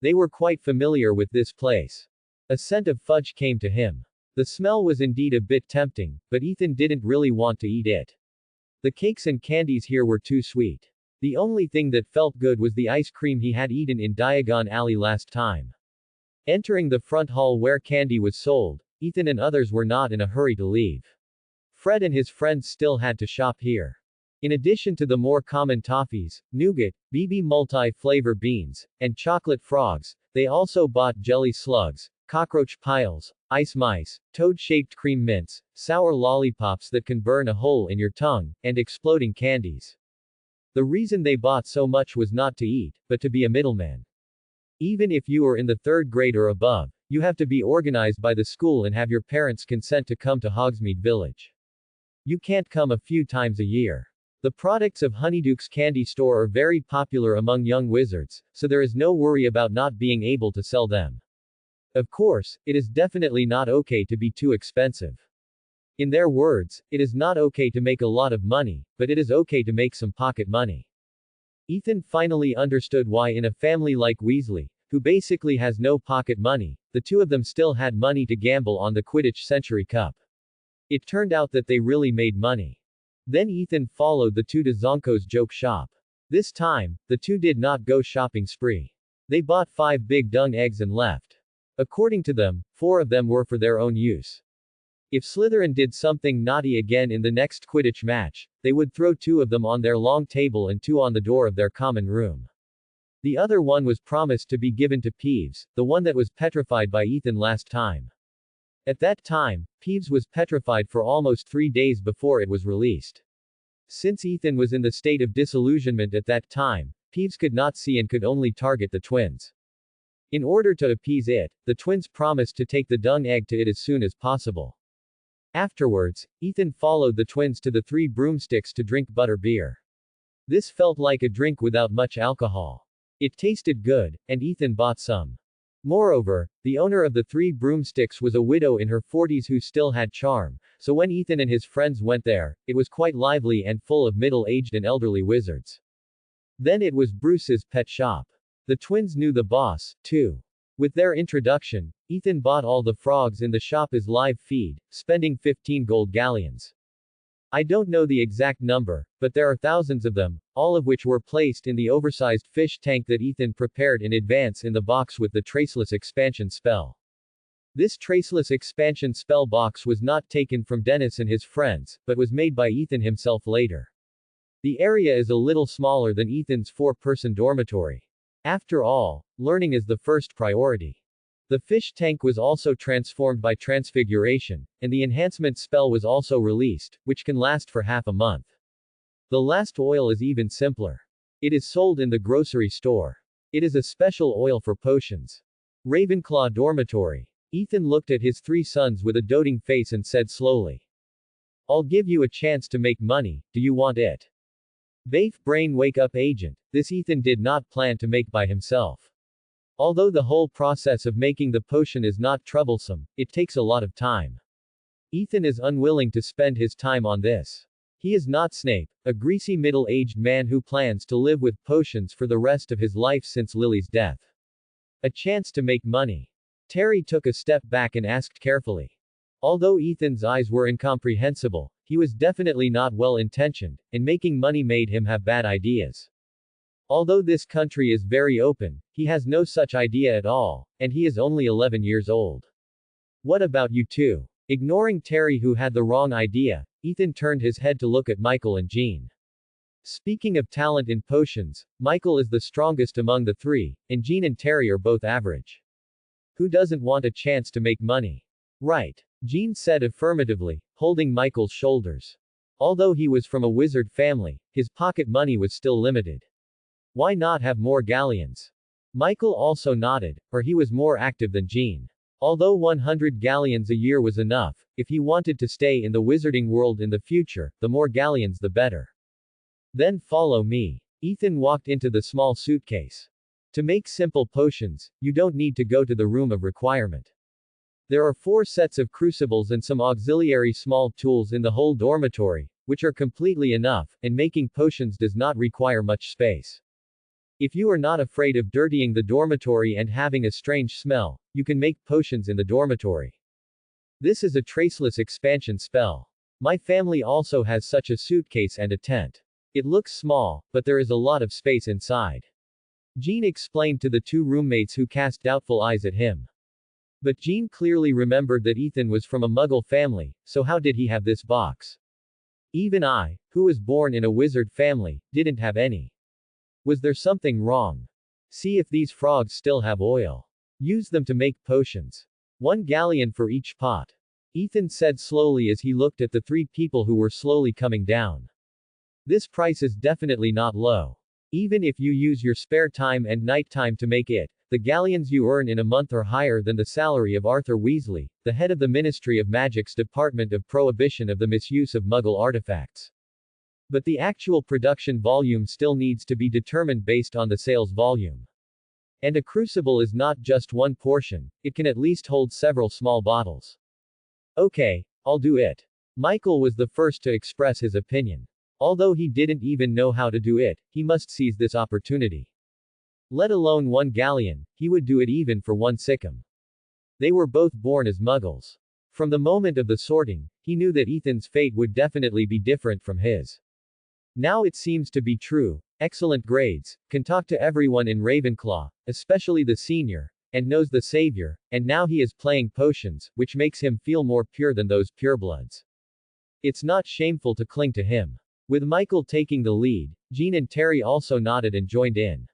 They were quite familiar with this place. A scent of fudge came to him. The smell was indeed a bit tempting, but Ethan didn't really want to eat it. The cakes and candies here were too sweet. The only thing that felt good was the ice cream he had eaten in Diagon Alley last time. Entering the front hall where candy was sold, Ethan and others were not in a hurry to leave. Fred and his friends still had to shop here. In addition to the more common toffees, nougat, BB multi-flavor beans, and chocolate frogs, they also bought jelly slugs, cockroach piles, ice mice, toad-shaped cream mints, sour lollipops that can burn a hole in your tongue, and exploding candies. The reason they bought so much was not to eat, but to be a middleman. Even if you are in the 3rd grade or above, you have to be organized by the school and have your parents' consent to come to Hogsmeade Village. You can't come a few times a year. The products of Honeyduke's candy store are very popular among young wizards, so there is no worry about not being able to sell them. Of course, it is definitely not okay to be too expensive. In their words, it is not okay to make a lot of money, but it is okay to make some pocket money. Ethan finally understood why in a family like Weasley, who basically has no pocket money, the two of them still had money to gamble on the Quidditch Century Cup. It turned out that they really made money. Then Ethan followed the two to Zonko's joke shop. This time, the two did not go shopping spree. They bought 5 big dung eggs and left. According to them, 4 of them were for their own use. If Slytherin did something naughty again in the next Quidditch match, they would throw 2 of them on their long table and 2 on the door of their common room. The other one was promised to be given to Peeves, the one that was petrified by Ethan last time. At that time, Peeves was petrified for almost 3 days before it was released. Since Ethan was in the state of disillusionment at that time, Peeves could not see and could only target the twins. In order to appease it, the twins promised to take the dung egg to it as soon as possible. Afterwards, Ethan followed the twins to the 3 broomsticks to drink butter beer. This felt like a drink without much alcohol. It tasted good, and Ethan bought some. Moreover, the owner of the 3 broomsticks was a widow in her 40s who still had charm, so when Ethan and his friends went there, it was quite lively and full of middle-aged and elderly wizards. Then it was Bruce's pet shop. The twins knew the boss, too. With their introduction, Ethan bought all the frogs in the shop as live feed, spending 15 gold galleons. I don't know the exact number, but there are thousands of them, all of which were placed in the oversized fish tank that Ethan prepared in advance in the box with the traceless expansion spell. This traceless expansion spell box was not taken from Dennis and his friends, but was made by Ethan himself later. The area is a little smaller than Ethan's 4-person dormitory. After all, learning is the first priority. The fish tank was also transformed by transfiguration, and the enhancement spell was also released, which can last for half a month. The last oil is even simpler. It is sold in the grocery store. It is a special oil for potions. Ravenclaw dormitory. Ethan looked at his three sons with a doting face and said slowly. I'll give you a chance to make money, do you want it? Bafe brain wake up agent. This Ethan did not plan to make by himself. Although the whole process of making the potion is not troublesome, it takes a lot of time. Ethan is unwilling to spend his time on this. He is not Snape, a greasy middle-aged man who plans to live with potions for the rest of his life since Lily's death. A chance to make money. Terry took a step back and asked carefully. Although Ethan's eyes were incomprehensible, he was definitely not well-intentioned, and making money made him have bad ideas. Although this country is very open, he has no such idea at all, and he is only 11 years old. What about you two? Ignoring Terry who had the wrong idea, Ethan turned his head to look at Michael and Jean. Speaking of talent in potions, Michael is the strongest among the three, and Jean and Terry are both average. Who doesn't want a chance to make money? Right. Jean said affirmatively, holding Michael's shoulders. Although he was from a wizard family, his pocket money was still limited. Why not have more galleons? Michael also nodded, or he was more active than Jean. Although 100 galleons a year was enough, if he wanted to stay in the wizarding world in the future, the more galleons the better. Then follow me. Ethan walked into the small suitcase. To make simple potions, you don't need to go to the room of requirement. There are 4 sets of crucibles and some auxiliary small tools in the whole dormitory, which are completely enough, and making potions does not require much space. If you are not afraid of dirtying the dormitory and having a strange smell, you can make potions in the dormitory. This is a traceless expansion spell. My family also has such a suitcase and a tent. It looks small, but there is a lot of space inside. Jean explained to the 2 roommates who cast doubtful eyes at him. But Jean clearly remembered that Ethan was from a Muggle family, so how did he have this box? Even I, who was born in a wizard family, didn't have any. Was there something wrong? See if these frogs still have oil. Use them to make potions. 1 galleon for each pot. Ethan said slowly as he looked at the 3 people who were slowly coming down. This price is definitely not low. Even if you use your spare time and nighttime to make it, the galleons you earn in a month are higher than the salary of Arthur Weasley, the head of the Ministry of Magic's Department of Prohibition of the Misuse of Muggle Artifacts. But the actual production volume still needs to be determined based on the sales volume. And a crucible is not just one portion, it can at least hold several small bottles. Okay, I'll do it. Michael was the first to express his opinion. Although he didn't even know how to do it, he must seize this opportunity. Let alone 1 galleon, he would do it even for 1 sikkim. They were both born as Muggles. From the moment of the sorting, he knew that Ethan's fate would definitely be different from his. Now it seems to be true. Excellent grades, can talk to everyone in Ravenclaw, especially the senior, and knows the savior, and now he is playing potions, which makes him feel more pure than those purebloods. It's not shameful to cling to him. With Michael taking the lead, Jean and Terry also nodded and joined in.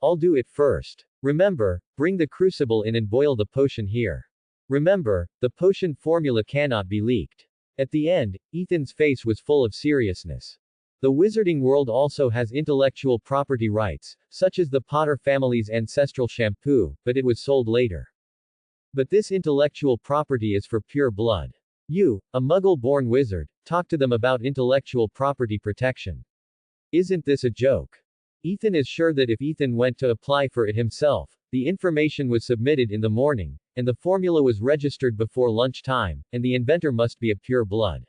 I'll do it first. Remember, bring the crucible in and boil the potion here. Remember, the potion formula cannot be leaked. At the end, Ethan's face was full of seriousness. The wizarding world also has intellectual property rights, such as the Potter family's ancestral shampoo, but it was sold later. But this intellectual property is for pure blood. You, a Muggle-born wizard, talk to them about intellectual property protection. Isn't this a joke? Ethan is sure that if Ethan went to apply for it himself, the information was submitted in the morning, and the formula was registered before lunchtime, and the inventor must be a pure blood.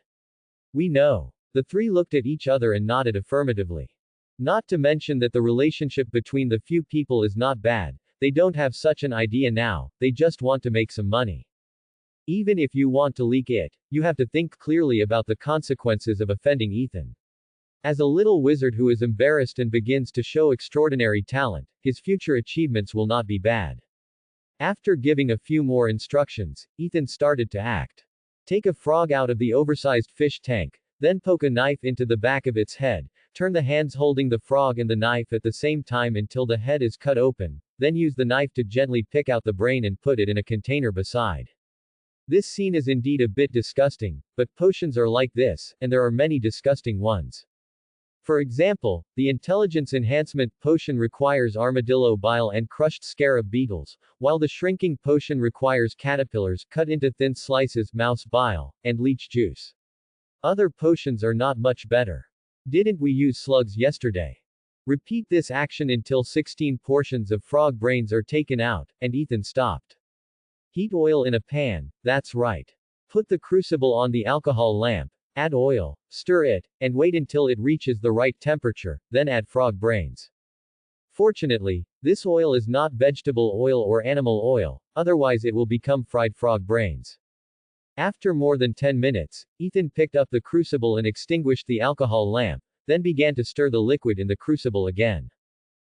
We know. The 3 looked at each other and nodded affirmatively. Not to mention that the relationship between the few people is not bad, they don't have such an idea now, they just want to make some money. Even if you want to leak it, you have to think clearly about the consequences of offending Ethan. As a little wizard who is embarrassed and begins to show extraordinary talent, his future achievements will not be bad. After giving a few more instructions, Ethan started to act. Take a frog out of the oversized fish tank, then poke a knife into the back of its head, turn the hands holding the frog and the knife at the same time until the head is cut open, then use the knife to gently pick out the brain and put it in a container beside. This scene is indeed a bit disgusting, but potions are like this, and there are many disgusting ones. For example, the intelligence enhancement potion requires armadillo bile and crushed scarab beetles, while the shrinking potion requires caterpillars cut into thin slices, mouse bile, and leech juice. Other potions are not much better. Didn't we use slugs yesterday? Repeat this action until 16 portions of frog brains are taken out, and Ethan stopped. Heat oil in a pan, that's right. Put the crucible on the alcohol lamp, add oil, stir it, and wait until it reaches the right temperature, then add frog brains. Fortunately, this oil is not vegetable oil or animal oil, otherwise it will become fried frog brains. After more than 10 minutes, Ethan picked up the crucible and extinguished the alcohol lamp, then began to stir the liquid in the crucible again.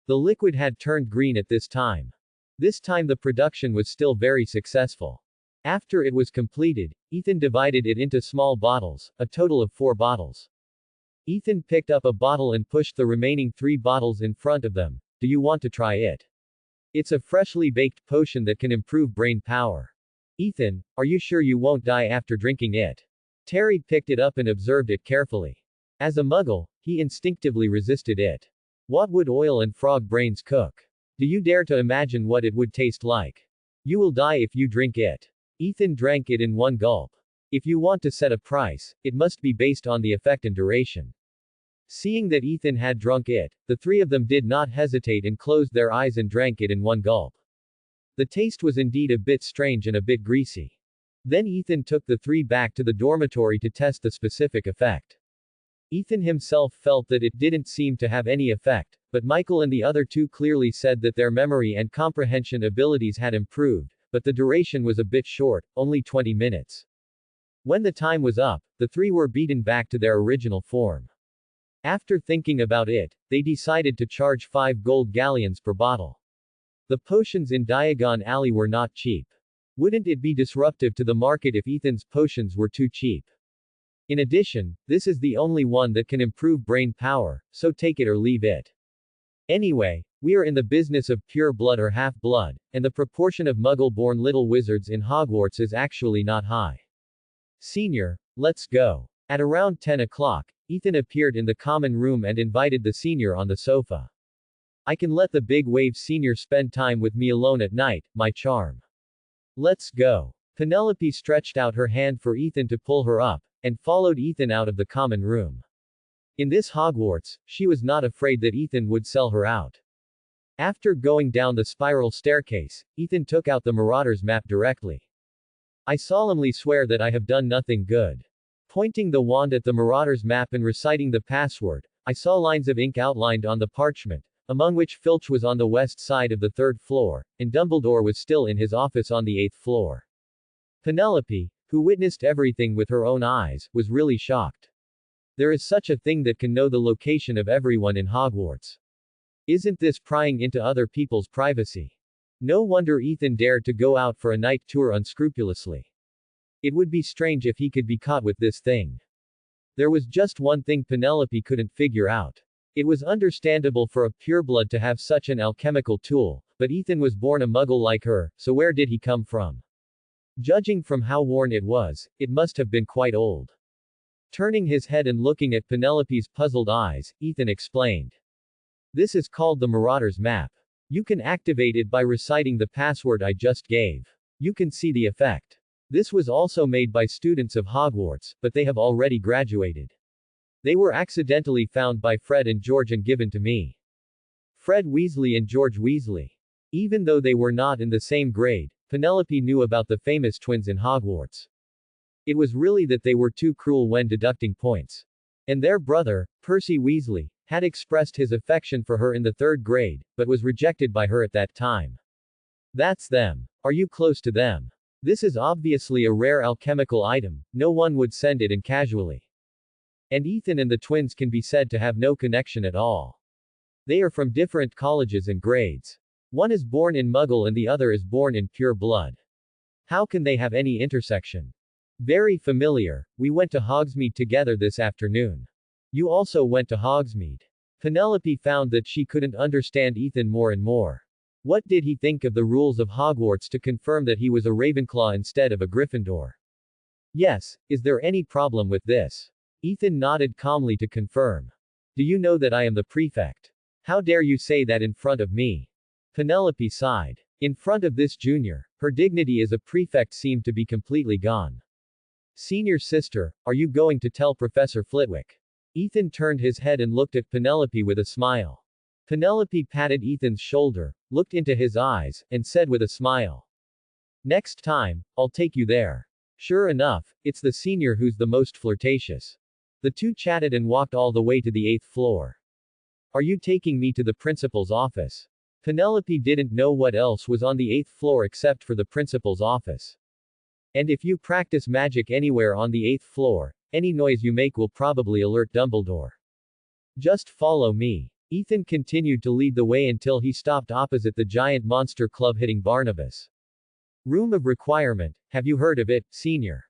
The liquid had turned green at this time. This time the production was still very successful. After it was completed, Ethan divided it into small bottles, a total of 4 bottles. Ethan picked up a bottle and pushed the remaining 3 bottles in front of them. Do you want to try it? It's a freshly baked potion that can improve brain power. Ethan, are you sure you won't die after drinking it? Terry picked it up and observed it carefully. As a muggle, he instinctively resisted it. What would oil and frog brains cook? Do you dare to imagine what it would taste like? You will die if you drink it. Ethan drank it in one gulp. If you want to set a price, it must be based on the effect and duration. Seeing that Ethan had drunk it, the 3 of them did not hesitate and closed their eyes and drank it in one gulp. The taste was indeed a bit strange and a bit greasy. Then Ethan took the 3 back to the dormitory to test the specific effect. Ethan himself felt that it didn't seem to have any effect, but Michael and the other 2 clearly said that their memory and comprehension abilities had improved, but the duration was a bit short, only 20 minutes. When the time was up, the 3 were beaten back to their original form. After thinking about it, they decided to charge 5 gold galleons per bottle. The potions in Diagon Alley were not cheap. Wouldn't it be disruptive to the market if Ethan's potions were too cheap? In addition, this is the only one that can improve brain power, so take it or leave it. Anyway, we are in the business of pure blood or half-blood, and the proportion of Muggle-born little wizards in Hogwarts is actually not high. Senior, let's go. At around 10 o'clock, Ethan appeared in the common room and invited the senior on the sofa. I can let the big wave senior spend time with me alone at night, my charm. Let's go. Penelope stretched out her hand for Ethan to pull her up, and followed Ethan out of the common room. In this Hogwarts, she was not afraid that Ethan would sell her out. After going down the spiral staircase, Ethan took out the Marauder's map directly. I solemnly swear that I have done nothing good. Pointing the wand at the Marauder's map and reciting the password, I saw lines of ink outlined on the parchment, among which Filch was on the west side of the 3rd floor, and Dumbledore was still in his office on the 8th floor. Penelope, who witnessed everything with her own eyes, was really shocked. There is such a thing that can know the location of everyone in Hogwarts. Isn't this prying into other people's privacy? No wonder Ethan dared to go out for a night tour unscrupulously. It would be strange if he could be caught with this thing. There was just one thing Penelope couldn't figure out. It was understandable for a pureblood to have such an alchemical tool, but Ethan was born a muggle like her, so where did he come from? Judging from how worn it was, it must have been quite old. Turning his head and looking at Penelope's puzzled eyes, Ethan explained. This is called the Marauder's map. You can activate it by reciting the password I just gave. You can see the effect. This was also made by students of Hogwarts, but they have already graduated. They were accidentally found by Fred and George and given to me. Fred Weasley and George Weasley. Even though they were not in the same grade, Penelope knew about the famous twins in Hogwarts. It was really that they were too cruel when deducting points. And their brother, Percy Weasley, had expressed his affection for her in the 3rd grade, but was rejected by her at that time. That's them. Are you close to them? This is obviously a rare alchemical item, no one would send it in casually. And Ethan and the twins can be said to have no connection at all. They are from different colleges and grades. One is born in Muggle and the other is born in pure blood. How can they have any intersection? Very familiar, we went to Hogsmeade together this afternoon. You also went to Hogsmeade. Penelope found that she couldn't understand Ethan more and more. What did he think of the rules of Hogwarts to confirm that he was a Ravenclaw instead of a Gryffindor? Yes, is there any problem with this? Ethan nodded calmly to confirm. Do you know that I am the prefect? How dare you say that in front of me? Penelope sighed. In front of this junior, her dignity as a prefect seemed to be completely gone. Senior sister, are you going to tell Professor Flitwick? Ethan turned his head and looked at Penelope with a smile. Penelope patted Ethan's shoulder, looked into his eyes, and said with a smile. Next time, I'll take you there. Sure enough, it's the senior who's the most flirtatious. The two chatted and walked all the way to the 8th floor. Are you taking me to the principal's office? Penelope didn't know what else was on the 8th floor except for the principal's office. And if you practice magic anywhere on the 8th floor, any noise you make will probably alert Dumbledore. Just follow me. Ethan continued to lead the way until he stopped opposite the giant monster club hitting Barnabas. Room of requirement, have you heard of it, senior?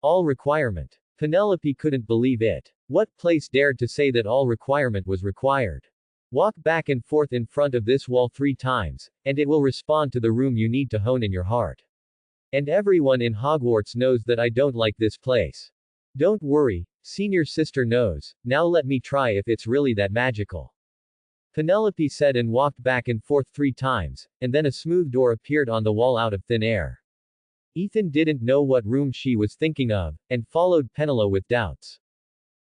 All requirement. Penelope couldn't believe it. What place dared to say that all requirement was required? Walk back and forth in front of this wall 3 times, and it will respond to the room you need to hone in your heart. And everyone in Hogwarts knows that I don't like this place. Don't worry, senior sister knows, now let me try if it's really that magical. Penelope said and walked back and forth 3 times, and then a smooth door appeared on the wall out of thin air. Ethan didn't know what room she was thinking of, and followed Penelope with doubts.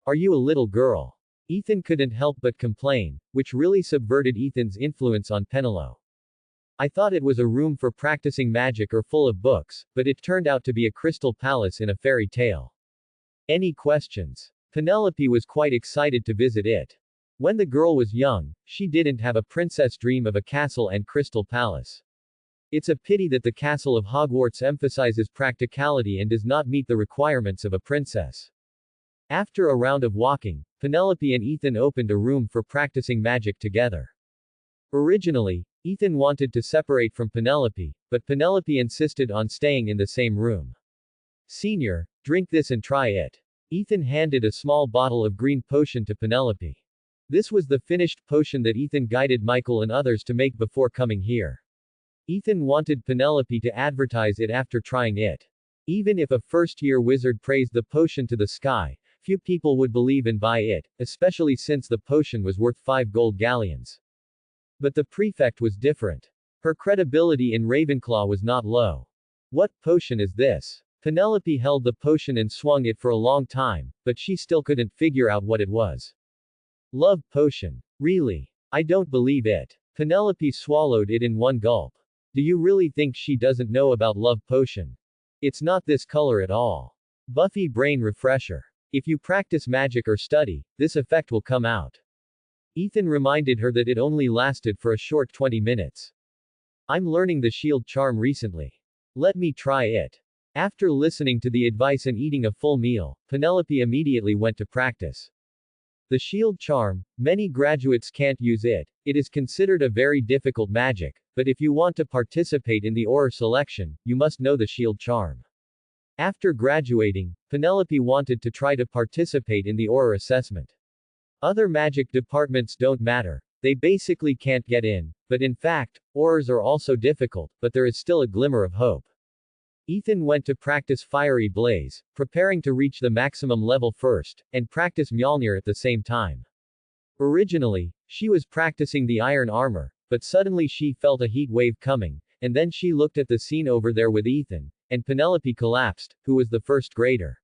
Are you a little girl? Ethan couldn't help but complain, which really subverted Ethan's influence on Penelope. I thought it was a room for practicing magic or full of books, but it turned out to be a crystal palace in a fairy tale. Any questions? Penelope was quite excited to visit it. When the girl was young, she didn't have a princess dream of a castle and crystal palace. It's a pity that the castle of Hogwarts emphasizes practicality and does not meet the requirements of a princess. After a round of walking, Penelope and Ethan opened a room for practicing magic together. Originally, Ethan wanted to separate from Penelope, but Penelope insisted on staying in the same room. Senior, drink this and try it. Ethan handed a small bottle of green potion to Penelope. This was the finished potion that Ethan guided Michael and others to make before coming here. Ethan wanted Penelope to advertise it after trying it. Even if a first-year wizard praised the potion to the sky, few people would believe and buy it, especially since the potion was worth 5 gold galleons. But the prefect was different. Her credibility in Ravenclaw was not low. What potion is this? Penelope held the potion and swung it for a long time, but she still couldn't figure out what it was. Love potion. Really? I don't believe it. Penelope swallowed it in one gulp. Do you really think she doesn't know about love potion? It's not this color at all. Buffy brain refresher. If you practice magic or study, this effect will come out. Ethan reminded her that it only lasted for a short 20 minutes. I'm learning the shield charm recently. Let me try it. After listening to the advice and eating a full meal, Penelope immediately went to practice. The shield charm, many graduates can't use it. It is considered a very difficult magic, but if you want to participate in the Auror selection, you must know the shield charm. After graduating, Penelope wanted to try to participate in the Auror assessment. Other magic departments don't matter, they basically can't get in, but in fact, Aurors are also difficult, but there is still a glimmer of hope. Ethan went to practice Fiery Blaze, preparing to reach the maximum level first, and practice Mjolnir at the same time. Originally, she was practicing the iron armor, but suddenly she felt a heat wave coming, and then she looked at the scene over there with Ethan, and Penelope collapsed, who was the first grader.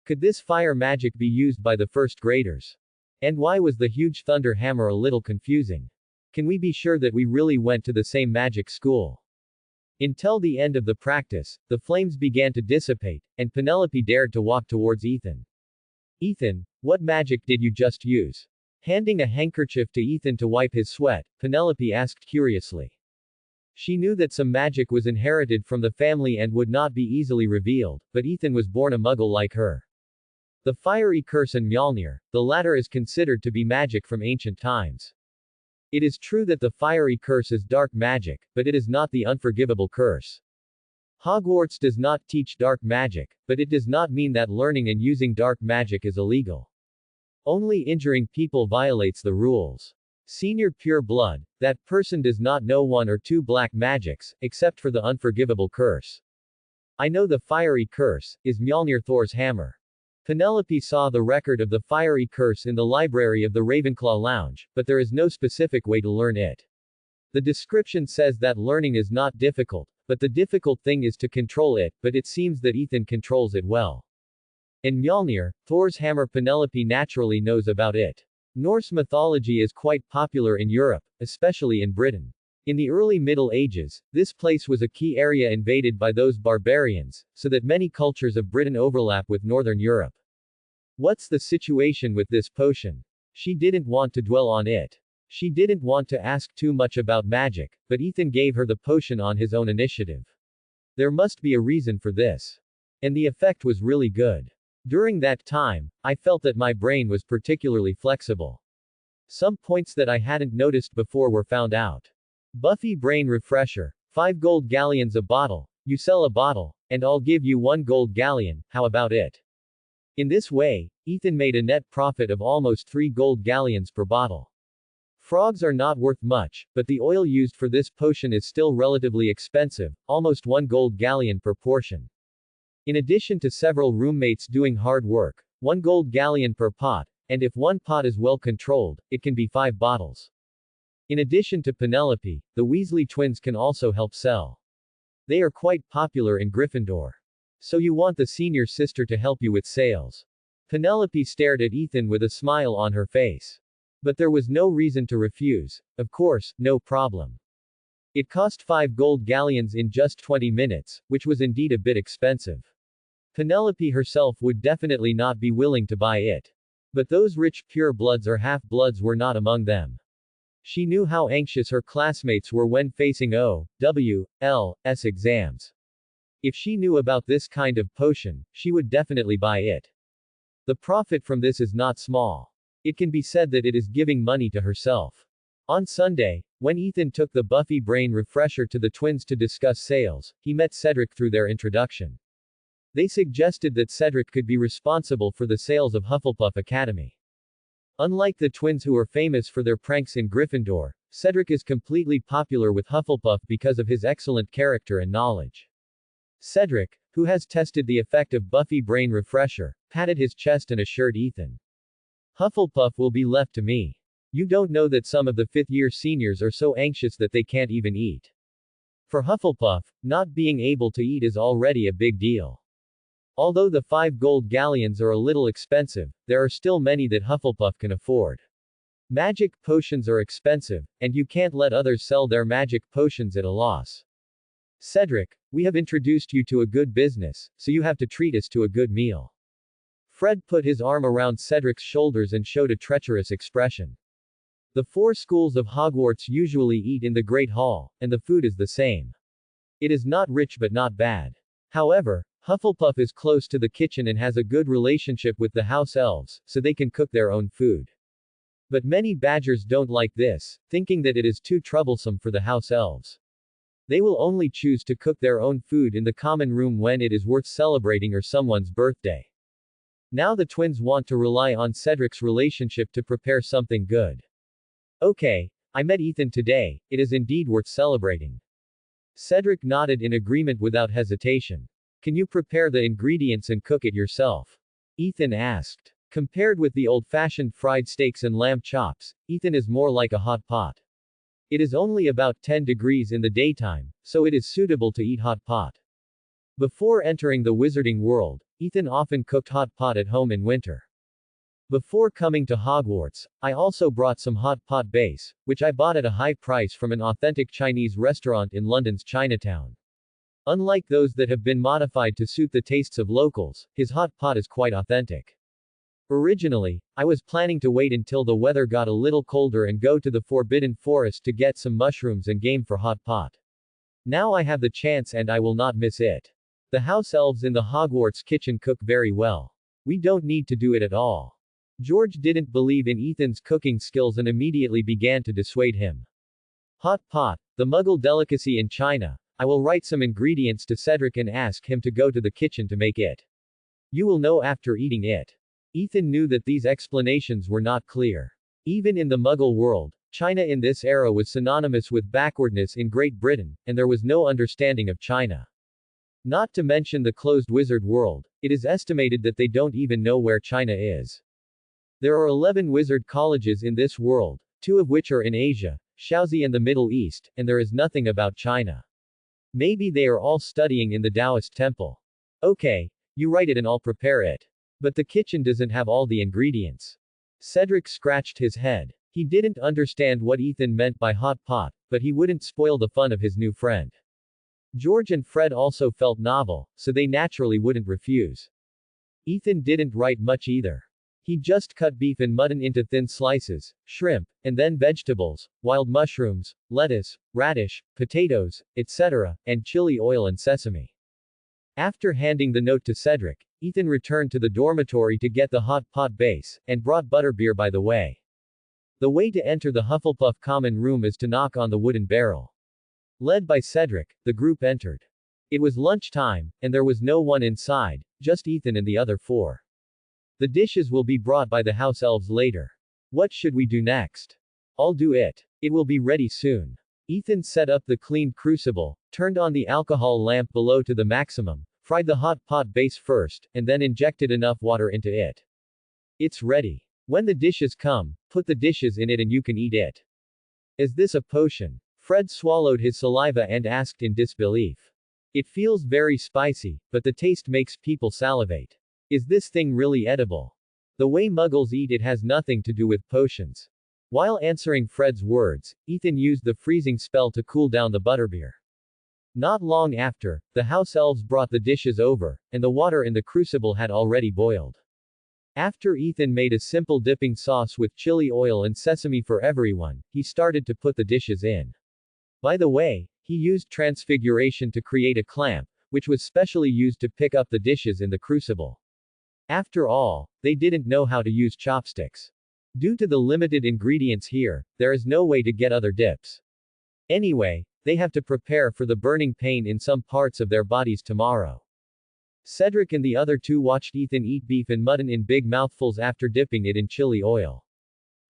Could this fire magic be used by the first graders? And why was the huge thunder hammer a little confusing? Can we be sure that we really went to the same magic school? Until the end of the practice, the flames began to dissipate, and Penelope dared to walk towards Ethan. Ethan, what magic did you just use? Handing a handkerchief to Ethan to wipe his sweat, Penelope asked curiously. She knew that some magic was inherited from the family and would not be easily revealed, but Ethan was born a muggle like her. The fiery curse and Mjolnir, the latter is considered to be magic from ancient times. It is true that the fiery curse is dark magic, but it is not the unforgivable curse. Hogwarts does not teach dark magic, but it does not mean that learning and using dark magic is illegal. Only injuring people violates the rules. Senior pure blood, that person does not know 1 or 2 black magics, except for the unforgivable curse. I know the fiery curse, is Mjolnir Thor's hammer. Penelope saw the record of the fiery curse in the library of the Ravenclaw Lounge, but there is no specific way to learn it. The description says that learning is not difficult, but the difficult thing is to control it, but it seems that Ethan controls it well. In Mjolnir, Thor's hammer, Penelope naturally knows about it. Norse mythology is quite popular in Europe, especially in Britain. In the early Middle Ages, this place was a key area invaded by those barbarians, so that many cultures of Britain overlap with Northern Europe. What's the situation with this potion? She didn't want to dwell on it. She didn't want to ask too much about magic, but Ethan gave her the potion on his own initiative. There must be a reason for this. And the effect was really good. During that time, I felt that my brain was particularly flexible. Some points that I hadn't noticed before were found out. Buffy Brain Refresher. 5 gold galleons a bottle. You sell a bottle, and I'll give you 1 gold galleon, how about it? In this way, Ethan made a net profit of almost 3 gold galleons per bottle. Frogs are not worth much, but the oil used for this potion is still relatively expensive, almost 1 gold galleon per portion. In addition to several roommates doing hard work, 1 gold galleon per pot, and if one pot is well controlled, it can be 5 bottles. In addition to Penelope, the Weasley twins can also help sell. They are quite popular in Gryffindor. So you want the senior sister to help you with sales. Penelope stared at Ethan with a smile on her face. But there was no reason to refuse. Of course, no problem. It cost 5 gold galleons in just 20 minutes, which was indeed a bit expensive. Penelope herself would definitely not be willing to buy it. But those rich pure-bloods or half-bloods were not among them. She knew how anxious her classmates were when facing O.W.L.'s exams. If she knew about this kind of potion, she would definitely buy it. The profit from this is not small. It can be said that it is giving money to herself. On Sunday, when Ethan took the Buffy Brain Refresher to the twins to discuss sales, he met Cedric through their introduction. They suggested that Cedric could be responsible for the sales of Hufflepuff Academy. Unlike the twins who are famous for their pranks in Gryffindor, Cedric is completely popular with Hufflepuff because of his excellent character and knowledge. Cedric, who has tested the effect of Buffy Brain Refresher, patted his chest and assured Ethan. Hufflepuff will be left to me. You don't know that some of the 5th-year seniors are so anxious that they can't even eat. For Hufflepuff, not being able to eat is already a big deal. Although the 5 gold galleons are a little expensive, there are still many that Hufflepuff can afford. Magic potions are expensive, and you can't let others sell their magic potions at a loss. Cedric, we have introduced you to a good business, so you have to treat us to a good meal. Fred put his arm around Cedric's shoulders and showed a treacherous expression. The 4 schools of Hogwarts usually eat in the Great Hall, and the food is the same. It is not rich but not bad. However, Hufflepuff is close to the kitchen and has a good relationship with the house elves, so they can cook their own food. But many badgers don't like this, thinking that it is too troublesome for the house elves. They will only choose to cook their own food in the common room when it is worth celebrating or someone's birthday. Now the twins want to rely on Cedric's relationship to prepare something good. Okay, I met Ethan today, it is indeed worth celebrating. Cedric nodded in agreement without hesitation. Can you prepare the ingredients and cook it yourself? Ethan asked. Compared with the old-fashioned fried steaks and lamb chops, Ethan is more like a hot pot. It is only about 10 degrees in the daytime, so it is suitable to eat hot pot. Before entering the wizarding world, Ethan often cooked hot pot at home in winter. Before coming to Hogwarts, I also brought some hot pot base, which I bought at a high price from an authentic Chinese restaurant in London's Chinatown. Unlike those that have been modified to suit the tastes of locals, his hot pot is quite authentic. Originally, I was planning to wait until the weather got a little colder and go to the Forbidden Forest to get some mushrooms and game for hot pot. Now I have the chance and I will not miss it. The house elves in the Hogwarts kitchen cook very well. We don't need to do it at all. George didn't believe in Ethan's cooking skills and immediately began to dissuade him. Hot pot, the Muggle delicacy in China. I will write some ingredients to Cedric and ask him to go to the kitchen to make it. You will know after eating it. Ethan knew that these explanations were not clear. Even in the Muggle world, China in this era was synonymous with backwardness in Great Britain, and there was no understanding of China. Not to mention the closed wizard world, it is estimated that they don't even know where China is. There are 11 wizard colleges in this world, 2 of which are in Asia, Shaoxi and the Middle East, and there is nothing about China. Maybe they are all studying in the Taoist temple. Okay, you write it and I'll prepare it. But the kitchen doesn't have all the ingredients. Cedric scratched his head. He didn't understand what Ethan meant by hot pot, but he wouldn't spoil the fun of his new friend. George and Fred also felt novel, so they naturally wouldn't refuse. Ethan didn't write much either. He just cut beef and mutton into thin slices, shrimp, and then vegetables, wild mushrooms, lettuce, radish, potatoes, etc., and chili oil and sesame. After handing the note to Cedric, Ethan returned to the dormitory to get the hot pot base, and brought butterbeer by the way. The way to enter the Hufflepuff common room is to knock on the wooden barrel. Led by Cedric, the group entered. It was lunchtime, and there was no one inside, just Ethan and the other 4. The dishes will be brought by the house elves later. What should we do next? I'll do it. It will be ready soon. Ethan set up the cleaned crucible, turned on the alcohol lamp below to the maximum, fried the hot pot base first, and then injected enough water into it. It's ready. When the dishes come, put the dishes in it and you can eat it. Is this a potion? Fred swallowed his saliva and asked in disbelief. It feels very spicy, but the taste makes people salivate. Is this thing really edible? The way muggles eat it has nothing to do with potions. While answering Fred's words, Ethan used the freezing spell to cool down the butterbeer. Not long after, the house elves brought the dishes over, and the water in the crucible had already boiled. After Ethan made a simple dipping sauce with chili oil and sesame for everyone, he started to put the dishes in. By the way, he used transfiguration to create a clamp, which was specially used to pick up the dishes in the crucible. After all, they didn't know how to use chopsticks. Due to the limited ingredients here, there is no way to get other dips. Anyway, they have to prepare for the burning pain in some parts of their bodies tomorrow. Cedric and the other 2 watched Ethan eat beef and mutton in big mouthfuls after dipping it in chili oil.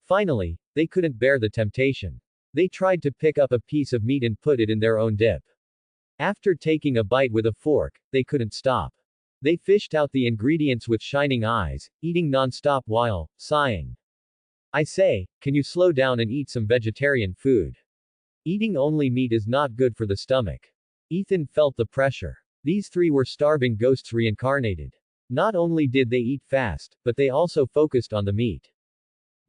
Finally, they couldn't bear the temptation. They tried to pick up a piece of meat and put it in their own dip. After taking a bite with a fork, they couldn't stop. They fished out the ingredients with shining eyes, eating non-stop while sighing. I say, can you slow down and eat some vegetarian food? Eating only meat is not good for the stomach. Ethan felt the pressure. These 3 were starving ghosts reincarnated. Not only did they eat fast, but they also focused on the meat.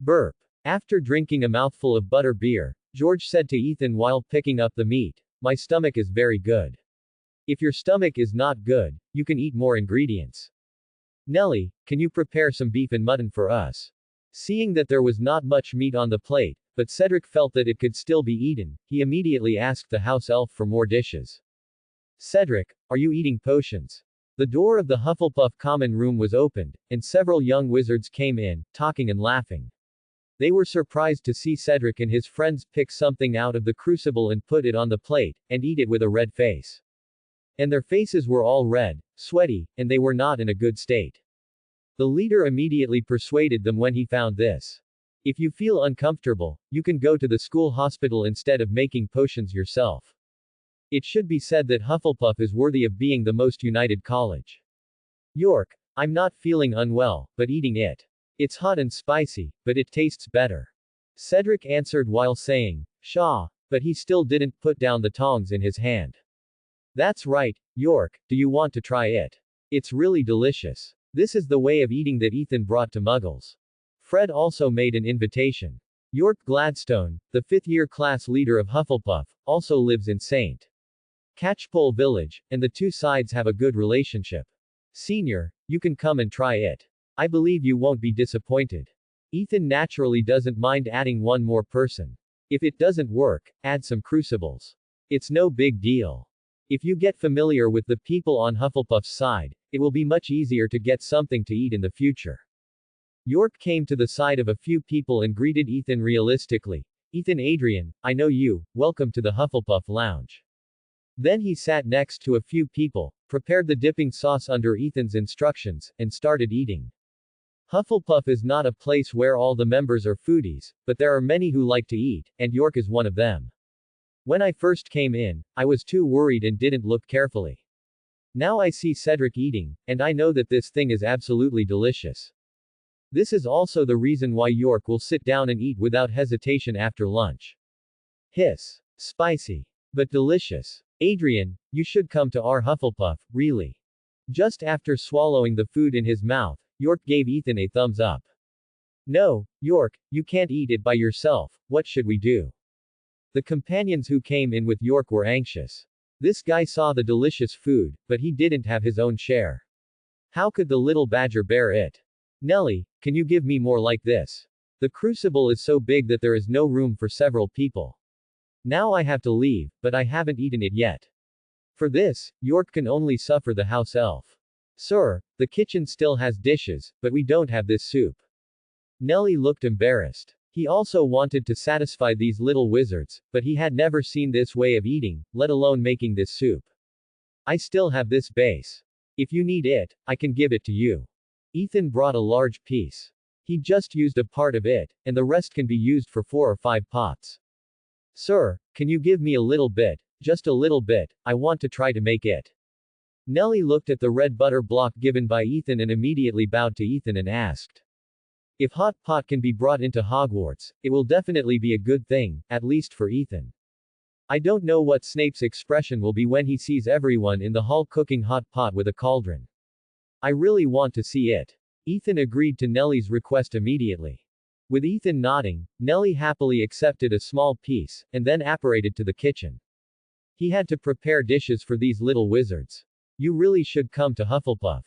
Burp. After drinking a mouthful of butter beer, George said to Ethan while picking up the meat, "My stomach is very good." If your stomach is not good, you can eat more ingredients. Nellie, can you prepare some beef and mutton for us? Seeing that there was not much meat on the plate, but Cedric felt that it could still be eaten, he immediately asked the house elf for more dishes. Cedric, are you eating potions? The door of the Hufflepuff common room was opened, and several young wizards came in, talking and laughing. They were surprised to see Cedric and his friends pick something out of the crucible and put it on the plate, and eat it with a red face. And their faces were all red, sweaty, and they were not in a good state. The leader immediately persuaded them when he found this. If you feel uncomfortable, you can go to the school hospital instead of making potions yourself. It should be said that Hufflepuff is worthy of being the most united college. York, I'm not feeling unwell, but eating it. It's hot and spicy, but it tastes better. Cedric answered while saying, "Shaw," but he still didn't put down the tongs in his hand. That's right, York, do you want to try it? It's really delicious. This is the way of eating that Ethan brought to Muggles. Fred also made an invitation. York Gladstone, the 5th-year class leader of Hufflepuff, also lives in St. Catchpole Village, and the 2 sides have a good relationship. Senior, you can come and try it. I believe you won't be disappointed. Ethan naturally doesn't mind adding one more person. If it doesn't work, add some crucibles. It's no big deal. If you get familiar with the people on Hufflepuff's side, it will be much easier to get something to eat in the future. York came to the side of a few people and greeted Ethan realistically. "Ethan Adrian, I know you, welcome to the Hufflepuff Lounge." Then he sat next to a few people, prepared the dipping sauce under Ethan's instructions, and started eating. Hufflepuff is not a place where all the members are foodies, but there are many who like to eat, and York is one of them. When I first came in, I was too worried and didn't look carefully. Now I see Cedric eating, and I know that this thing is absolutely delicious. This is also the reason why York will sit down and eat without hesitation after lunch. Hiss. Spicy. But delicious. Adrian, you should come to our Hufflepuff, really. Just after swallowing the food in his mouth, York gave Ethan a thumbs up. No, York, you can't eat it by yourself, what should we do? The companions who came in with York were anxious. This guy saw the delicious food, but he didn't have his own share. How could the little badger bear it? Nelly, can you give me more like this? The crucible is so big that there is no room for several people. Now I have to leave, but I haven't eaten it yet. For this, York can only suffer the house elf. Sir, the kitchen still has dishes, but we don't have this soup. Nelly looked embarrassed. He also wanted to satisfy these little wizards, but he had never seen this way of eating, let alone making this soup. I still have this base. If you need it, I can give it to you. Ethan brought a large piece. He just used a part of it, and the rest can be used for 4 or 5 pots. Sir, can you give me a little bit, just a little bit, I want to try to make it. Nelly looked at the red butter block given by Ethan and immediately bowed to Ethan and asked. If hot pot can be brought into Hogwarts, it will definitely be a good thing, at least for Ethan. I don't know what Snape's expression will be when he sees everyone in the hall cooking hot pot with a cauldron. I really want to see it. Ethan agreed to Nelly's request immediately. With Ethan nodding, Nelly happily accepted a small piece, and then apparated to the kitchen. He had to prepare dishes for these little wizards. You really should come to Hufflepuff.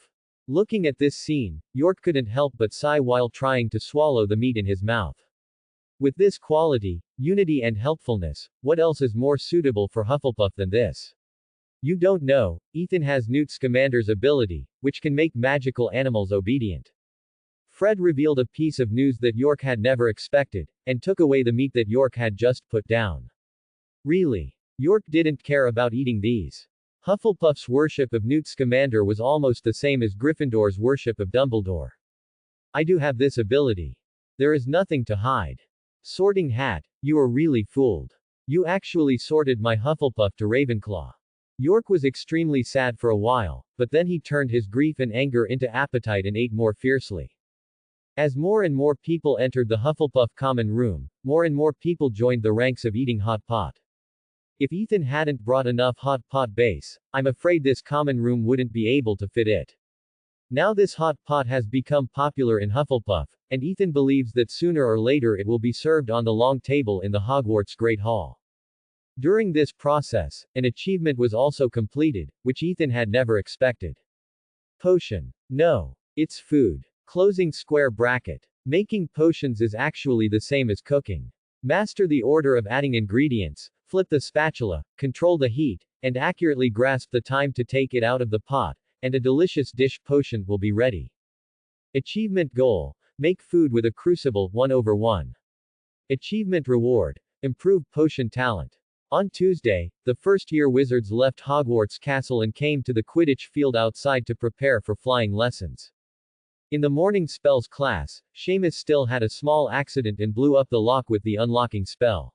Looking at this scene, York couldn't help but sigh while trying to swallow the meat in his mouth. With this quality, unity and helpfulness, what else is more suitable for Hufflepuff than this? You don't know, Ethan has Newt Scamander's ability, which can make magical animals obedient. Fred revealed a piece of news that York had never expected, and took away the meat that York had just put down. Really? York didn't care about eating these. Hufflepuff's worship of Newt Scamander was almost the same as Gryffindor's worship of Dumbledore. I do have this ability. There is nothing to hide. Sorting Hat, you are really fooled. You actually sorted my Hufflepuff to Ravenclaw. York was extremely sad for a while, but then he turned his grief and anger into appetite and ate more fiercely. As more and more people entered the Hufflepuff common room, more and more people joined the ranks of eating hot pot. If Ethan hadn't brought enough hot pot base, I'm afraid this common room wouldn't be able to fit it. Now this hot pot has become popular in Hufflepuff, and Ethan believes that sooner or later it will be served on the long table in the Hogwarts Great Hall. During this process, an achievement was also completed, which Ethan had never expected. Potion. No. It's food. Closing square bracket. Making potions is actually the same as cooking. Master the order of adding ingredients, flip the spatula, control the heat, and accurately grasp the time to take it out of the pot, and a delicious dish potion will be ready. Achievement goal. Make food with a crucible 1/1. Achievement reward. Improve potion talent. On Tuesday, the first-year wizards left Hogwarts Castle and came to the Quidditch field outside to prepare for flying lessons. In the morning spells class, Seamus still had a small accident and blew up the lock with the unlocking spell.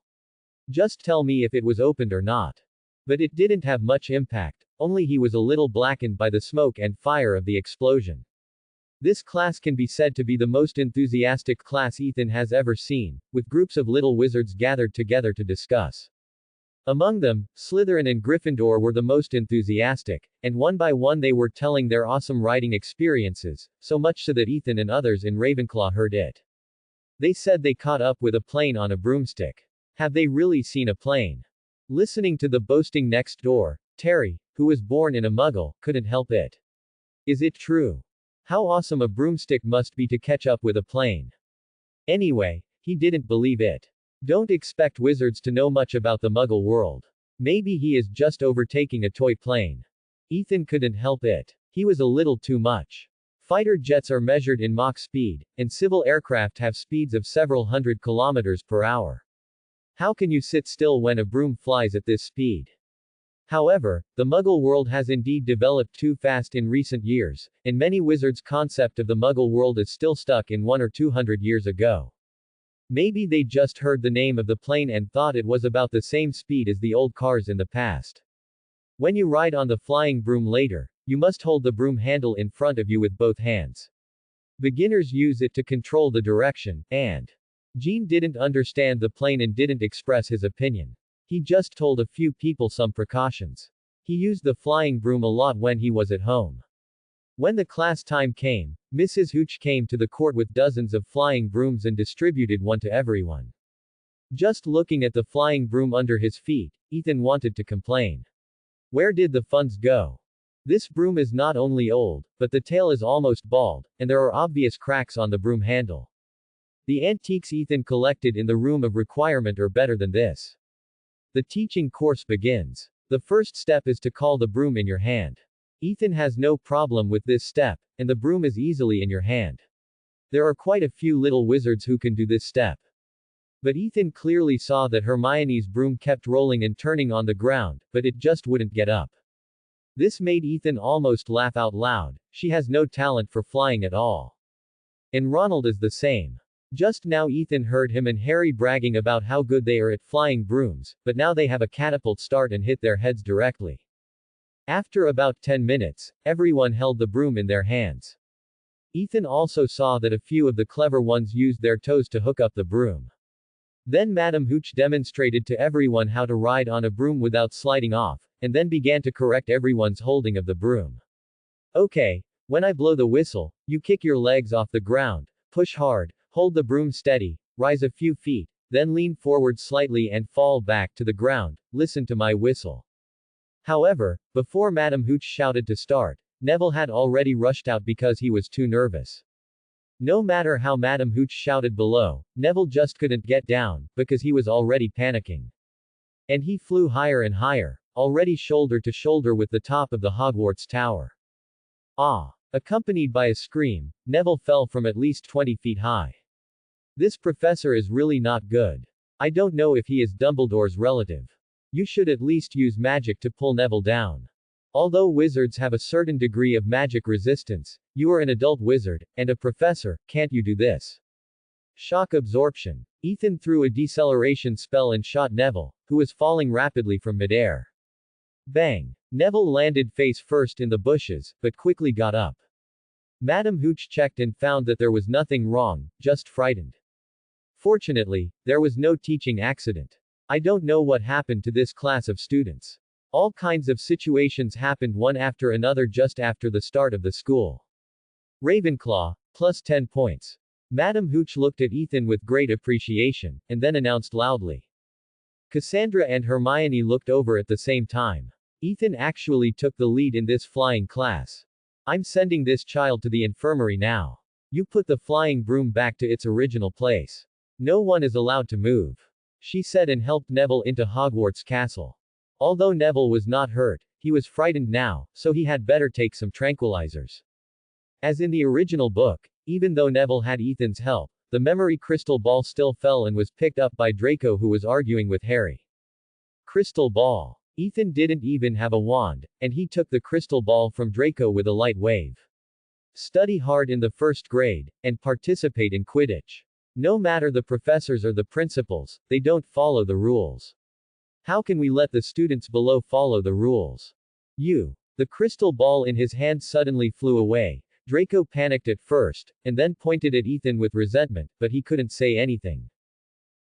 Just tell me if it was opened or not. But it didn't have much impact, only he was a little blackened by the smoke and fire of the explosion. This class can be said to be the most enthusiastic class Ethan has ever seen, with groups of little wizards gathered together to discuss. Among them, Slytherin and Gryffindor were the most enthusiastic, and one by one they were telling their awesome riding experiences, so much so that Ethan and others in Ravenclaw heard it. They said they caught up with a plane on a broomstick. Have they really seen a plane? Listening to the boasting next door, Terry, who was born in a muggle, couldn't help it. Is it true? How awesome a broomstick must be to catch up with a plane. Anyway, he didn't believe it. Don't expect wizards to know much about the muggle world. Maybe he is just overtaking a toy plane. Ethan couldn't help it. He was a little too much. Fighter jets are measured in Mach speed, and civil aircraft have speeds of several hundred kilometers per hour. How can you sit still when a broom flies at this speed? However, the muggle world has indeed developed too fast in recent years, and many wizards' concept of the muggle world is still stuck in 100 or 200 years ago. Maybe they just heard the name of the plane and thought it was about the same speed as the old cars in the past. When you ride on the flying broom later, You must hold the broom handle in front of you with both hands. Beginners use it to control the direction, and Gene didn't understand the plane and didn't express his opinion. He just told a few people some precautions. He used the flying broom a lot when he was at home. When the class time came, Mrs. Hooch came to the court with dozens of flying brooms and distributed one to everyone. Just looking at the flying broom under his feet, Ethan wanted to complain. Where did the funds go? This broom is not only old, but the tail is almost bald, and there are obvious cracks on the broom handle. The antiques Ethan collected in the room of requirement are better than this. The teaching course begins. The first step is to call the broom in your hand. Ethan has no problem with this step, and the broom is easily in your hand. There are quite a few little wizards who can do this step. But Ethan clearly saw that Hermione's broom kept rolling and turning on the ground, but it just wouldn't get up. This made Ethan almost laugh out loud. She has no talent for flying at all. And Ronald is the same. Just now Ethan heard him and Harry bragging about how good they are at flying brooms, but now they have a catapult start and hit their heads directly. After about 10 minutes, everyone held the broom in their hands. Ethan also saw that a few of the clever ones used their toes to hook up the broom. Then Madame Hooch demonstrated to everyone how to ride on a broom without sliding off, and then began to correct everyone's holding of the broom. Okay, when I blow the whistle, you kick your legs off the ground, push hard, hold the broom steady, rise a few feet, then lean forward slightly and fall back to the ground, listen to my whistle. However, before Madame Hooch shouted to start, Neville had already rushed out because he was too nervous. No matter how Madame Hooch shouted below, Neville just couldn't get down, because he was already panicking. And he flew higher and higher, already shoulder to shoulder with the top of the Hogwarts tower. Ah! Accompanied by a scream, Neville fell from at least 20 feet high. This professor is really not good. I don't know if he is Dumbledore's relative. You should at least use magic to pull Neville down. Although wizards have a certain degree of magic resistance, you are an adult wizard, and a professor, can't you do this? Shock absorption. Ethan threw a deceleration spell and shot Neville, who was falling rapidly from midair. Bang! Neville landed face first in the bushes, but quickly got up. Madame Hooch checked and found that there was nothing wrong, just frightened. Fortunately, there was no teaching accident. I don't know what happened to this class of students. All kinds of situations happened one after another just after the start of the school. Ravenclaw, plus 10 points. Madame Hooch looked at Ethan with great appreciation, and then announced loudly. Cassandra and Hermione looked over at the same time. Ethan actually took the lead in this flying class. I'm sending this child to the infirmary now. You put the flying broom back to its original place. No one is allowed to move. She said and helped Neville into Hogwarts Castle. Although Neville was not hurt, he was frightened now, so he had better take some tranquilizers. As in the original book, even though Neville had Ethan's help, the memory crystal ball still fell and was picked up by Draco, who was arguing with Harry. Crystal ball. Ethan didn't even have a wand, and he took the crystal ball from Draco with a light wave. Study hard in the first grade, and participate in Quidditch. No matter the professors or the principals, they don't follow the rules. How can we let the students below follow the rules? The crystal ball in his hand suddenly flew away. Draco panicked at first, and then pointed at Ethan with resentment, but he couldn't say anything.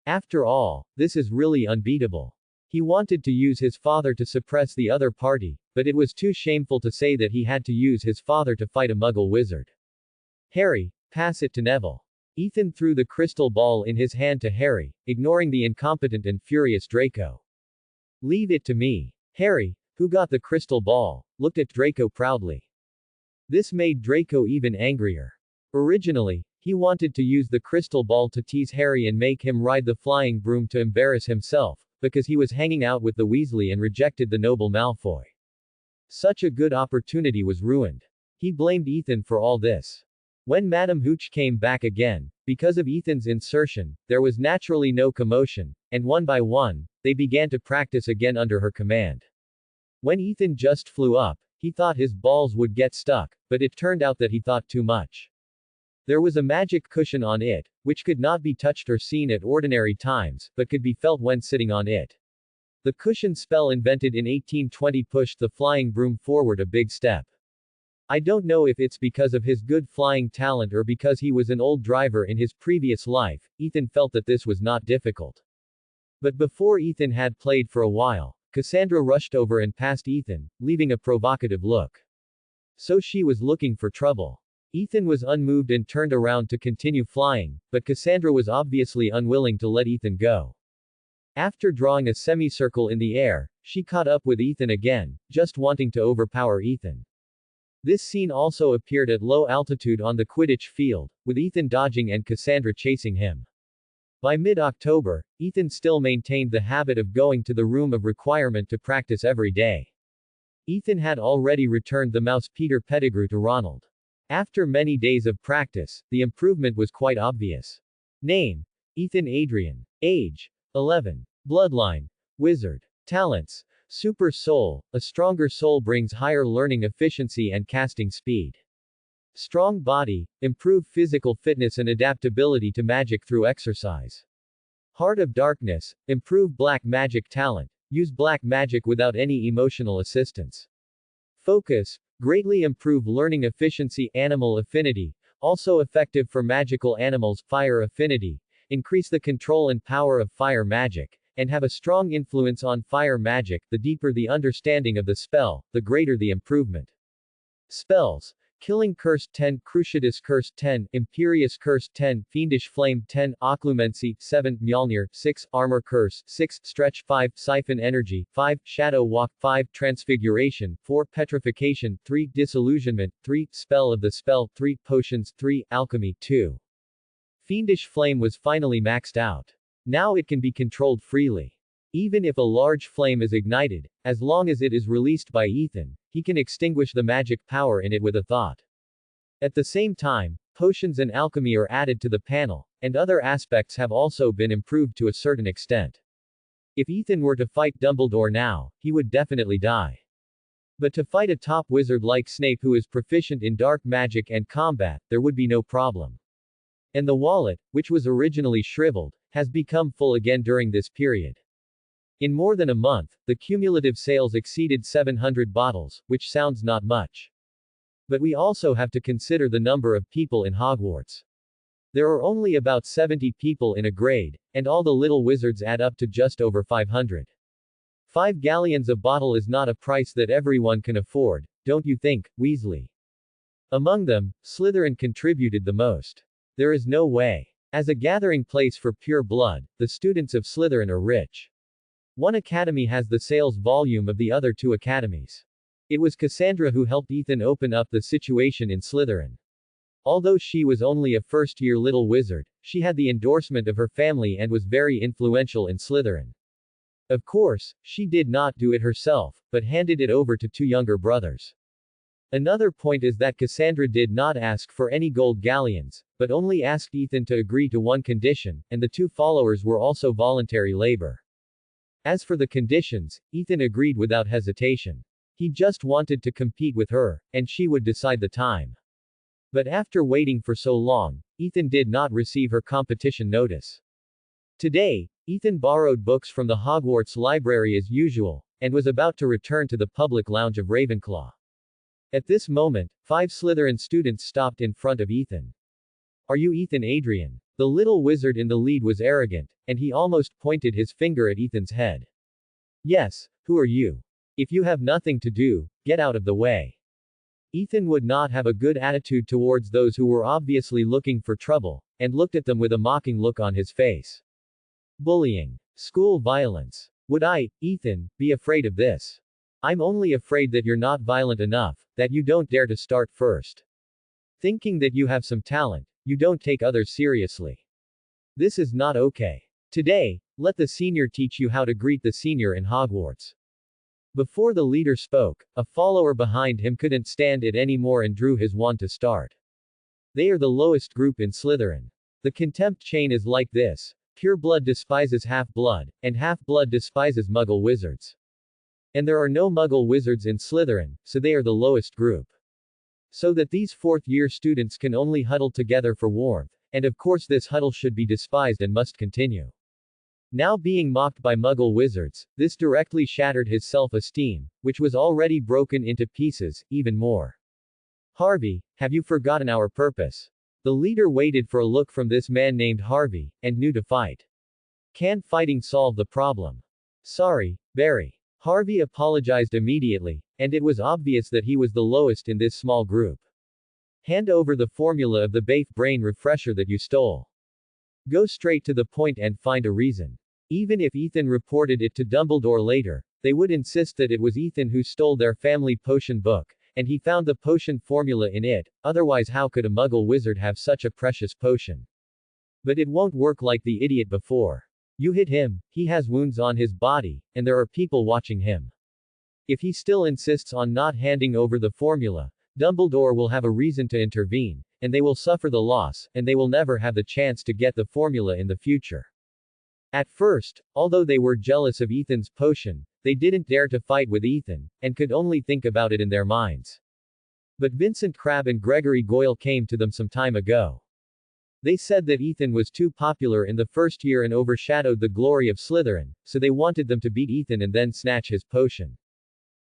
After all, this is really unbeatable. He wanted to use his father to suppress the other party, but it was too shameful to say that he had to use his father to fight a Muggle wizard. Harry, pass it to Neville. Ethan threw the crystal ball in his hand to Harry, ignoring the incompetent and furious Draco. Leave it to me. Harry, who got the crystal ball, looked at Draco proudly. This made Draco even angrier. Originally, he wanted to use the crystal ball to tease Harry and make him ride the flying broom to embarrass himself, because he was hanging out with the Weasley and rejected the noble Malfoy. Such a good opportunity was ruined. He blamed Ethan for all this. When Madame Hooch came back again, because of Ethan's insertion, there was naturally no commotion, and one by one, they began to practice again under her command. When Ethan just flew up, he thought his balls would get stuck, but it turned out that he thought too much. There was a magic cushion on it, which could not be touched or seen at ordinary times, but could be felt when sitting on it. The cushion spell invented in 1820 pushed the flying broom forward a big step. I don't know if it's because of his good flying talent or because he was an old driver in his previous life. Ethan felt that this was not difficult. But before Ethan had played for a while, Cassandra rushed over and passed Ethan, leaving a provocative look. So she was looking for trouble. Ethan was unmoved and turned around to continue flying, but Cassandra was obviously unwilling to let Ethan go. After drawing a semicircle in the air, she caught up with Ethan again, just wanting to overpower Ethan. This scene also appeared at low altitude on the Quidditch field, with Ethan dodging and Cassandra chasing him. By mid-October, Ethan still maintained the habit of going to the room of requirement to practice every day. Ethan had already returned the mouse Peter Pettigrew to Ronald. After many days of practice, the improvement was quite obvious. Name: Ethan Adrian. Age: 11. Bloodline: Wizard. Talents: Super Soul. A stronger soul brings higher learning efficiency and casting speed. Strong body, improve physical fitness and adaptability to magic through exercise. Heart of Darkness, improve black magic talent, use black magic without any emotional assistance. Focus, greatly improve learning efficiency. Animal affinity, also effective for magical animals. Fire affinity, increase the control and power of fire magic, and have a strong influence on fire magic. The deeper the understanding of the spell, the greater the improvement. Spells: Killing Curse 10, Cruciatus Curse 10, Imperious Curse 10, Fiendish Flame 10, Occlumency 7, Mjolnir 6, Armor Curse 6, Stretch 5, Siphon Energy 5, Shadow Walk 5, Transfiguration 4, Petrification 3, Disillusionment 3, Spell of the Spell 3, Potions 3, Alchemy 2. Fiendish Flame was finally maxed out. Now it can be controlled freely. Even if a large flame is ignited, as long as it is released by Ethan, he can extinguish the magic power in it with a thought. At the same time, potions and alchemy are added to the panel, and other aspects have also been improved to a certain extent. If Ethan were to fight Dumbledore now, he would definitely die. But to fight a top wizard like Snape who is proficient in dark magic and combat, there would be no problem. And the wallet, which was originally shriveled, has become full again during this period. In more than a month, the cumulative sales exceeded 700 bottles, which sounds not much. But we also have to consider the number of people in Hogwarts. There are only about 70 people in a grade, and all the little wizards add up to just over 500. 5 galleons a bottle is not a price that everyone can afford, don't you think, Weasley? Among them, Slytherin contributed the most. There is no way. As a gathering place for pure blood, the students of Slytherin are rich. One academy has the sales volume of the other 2 academies. It was Cassandra who helped Ethan open up the situation in Slytherin. Although she was only a first-year little wizard, she had the endorsement of her family and was very influential in Slytherin. Of course, she did not do it herself, but handed it over to 2 younger brothers. Another point is that Cassandra did not ask for any gold galleons, but only asked Ethan to agree to one condition, and the 2 followers were also voluntary labor. As for the conditions, Ethan agreed without hesitation. He just wanted to compete with her, and she would decide the time. But after waiting for so long, Ethan did not receive her competition notice. Today, Ethan borrowed books from the Hogwarts library as usual, and was about to return to the public lounge of Ravenclaw. At this moment, 5 Slytherin students stopped in front of Ethan. "Are you Ethan Adrian?" The little wizard in the lead was arrogant, and he almost pointed his finger at Ethan's head. "Yes, who are you? If you have nothing to do, get out of the way." Ethan would not have a good attitude towards those who were obviously looking for trouble, and looked at them with a mocking look on his face. Bullying. School violence. Would I, Ethan, be afraid of this? I'm only afraid that you're not violent enough, that you don't dare to start first. Thinking that you have some talent, you don't take others seriously. This is not okay. Today, let the senior teach you how to greet the senior in Hogwarts. Before the leader spoke, a follower behind him couldn't stand it anymore and drew his wand to start. They are the lowest group in Slytherin. The contempt chain is like this: pure blood despises half-blood, and half-blood despises muggle wizards. And there are no muggle wizards in Slytherin, so they are the lowest group. So that these 4th-year students can only huddle together for warmth, and of course this huddle should be despised and must continue. Now being mocked by muggle wizards, this directly shattered his self-esteem, which was already broken into pieces, even more. Harvey, have you forgotten our purpose? The leader waited for a look from this man named Harvey, and knew to fight. Can fighting solve the problem? Sorry, Barry. Harvey apologized immediately, and it was obvious that he was the lowest in this small group. Hand over the formula of the BAFE brain refresher that you stole. Go straight to the point and find a reason. Even if Ethan reported it to Dumbledore later, they would insist that it was Ethan who stole their family potion book, and he found the potion formula in it, otherwise how could a muggle wizard have such a precious potion? But it won't work like the idiot before. You hit him, he has wounds on his body, and there are people watching him. If he still insists on not handing over the formula, Dumbledore will have a reason to intervene, and they will suffer the loss, and they will never have the chance to get the formula in the future. At first, although they were jealous of Ethan's potion, they didn't dare to fight with Ethan, and could only think about it in their minds. But Vincent Crabbe and Gregory Goyle came to them some time ago. They said that Ethan was too popular in the first year and overshadowed the glory of Slytherin, so they wanted them to beat Ethan and then snatch his potion.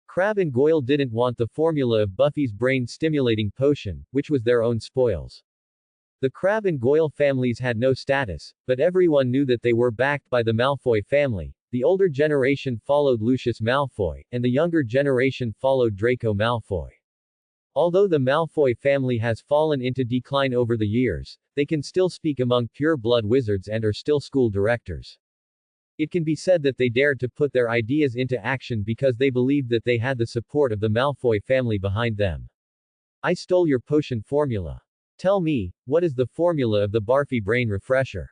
Crabbe and Goyle didn't want the formula of Buffy's brain-stimulating potion, which was their own spoils. The Crabbe and Goyle families had no status, but everyone knew that they were backed by the Malfoy family. The older generation followed Lucius Malfoy, and the younger generation followed Draco Malfoy. Although the Malfoy family has fallen into decline over the years, they can still speak among pure-blood wizards and are still school directors. It can be said that they dared to put their ideas into action because they believed that they had the support of the Malfoy family behind them. I stole your potion formula. Tell me, what is the formula of the Barfy brain refresher?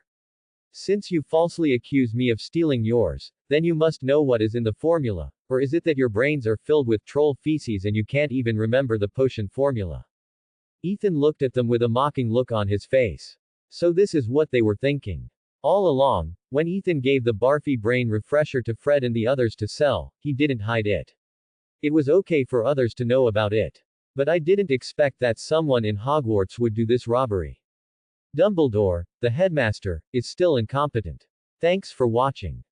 Since you falsely accuse me of stealing yours, then you must know what is in the formula, or is it that your brains are filled with troll feces and you can't even remember the potion formula? Ethan looked at them with a mocking look on his face. So this is what they were thinking. All along, when Ethan gave the Barfy brain refresher to Fred and the others to sell, he didn't hide it. It was okay for others to know about it. But I didn't expect that someone in Hogwarts would do this robbery. Dumbledore, the headmaster, is still incompetent. Thanks for watching.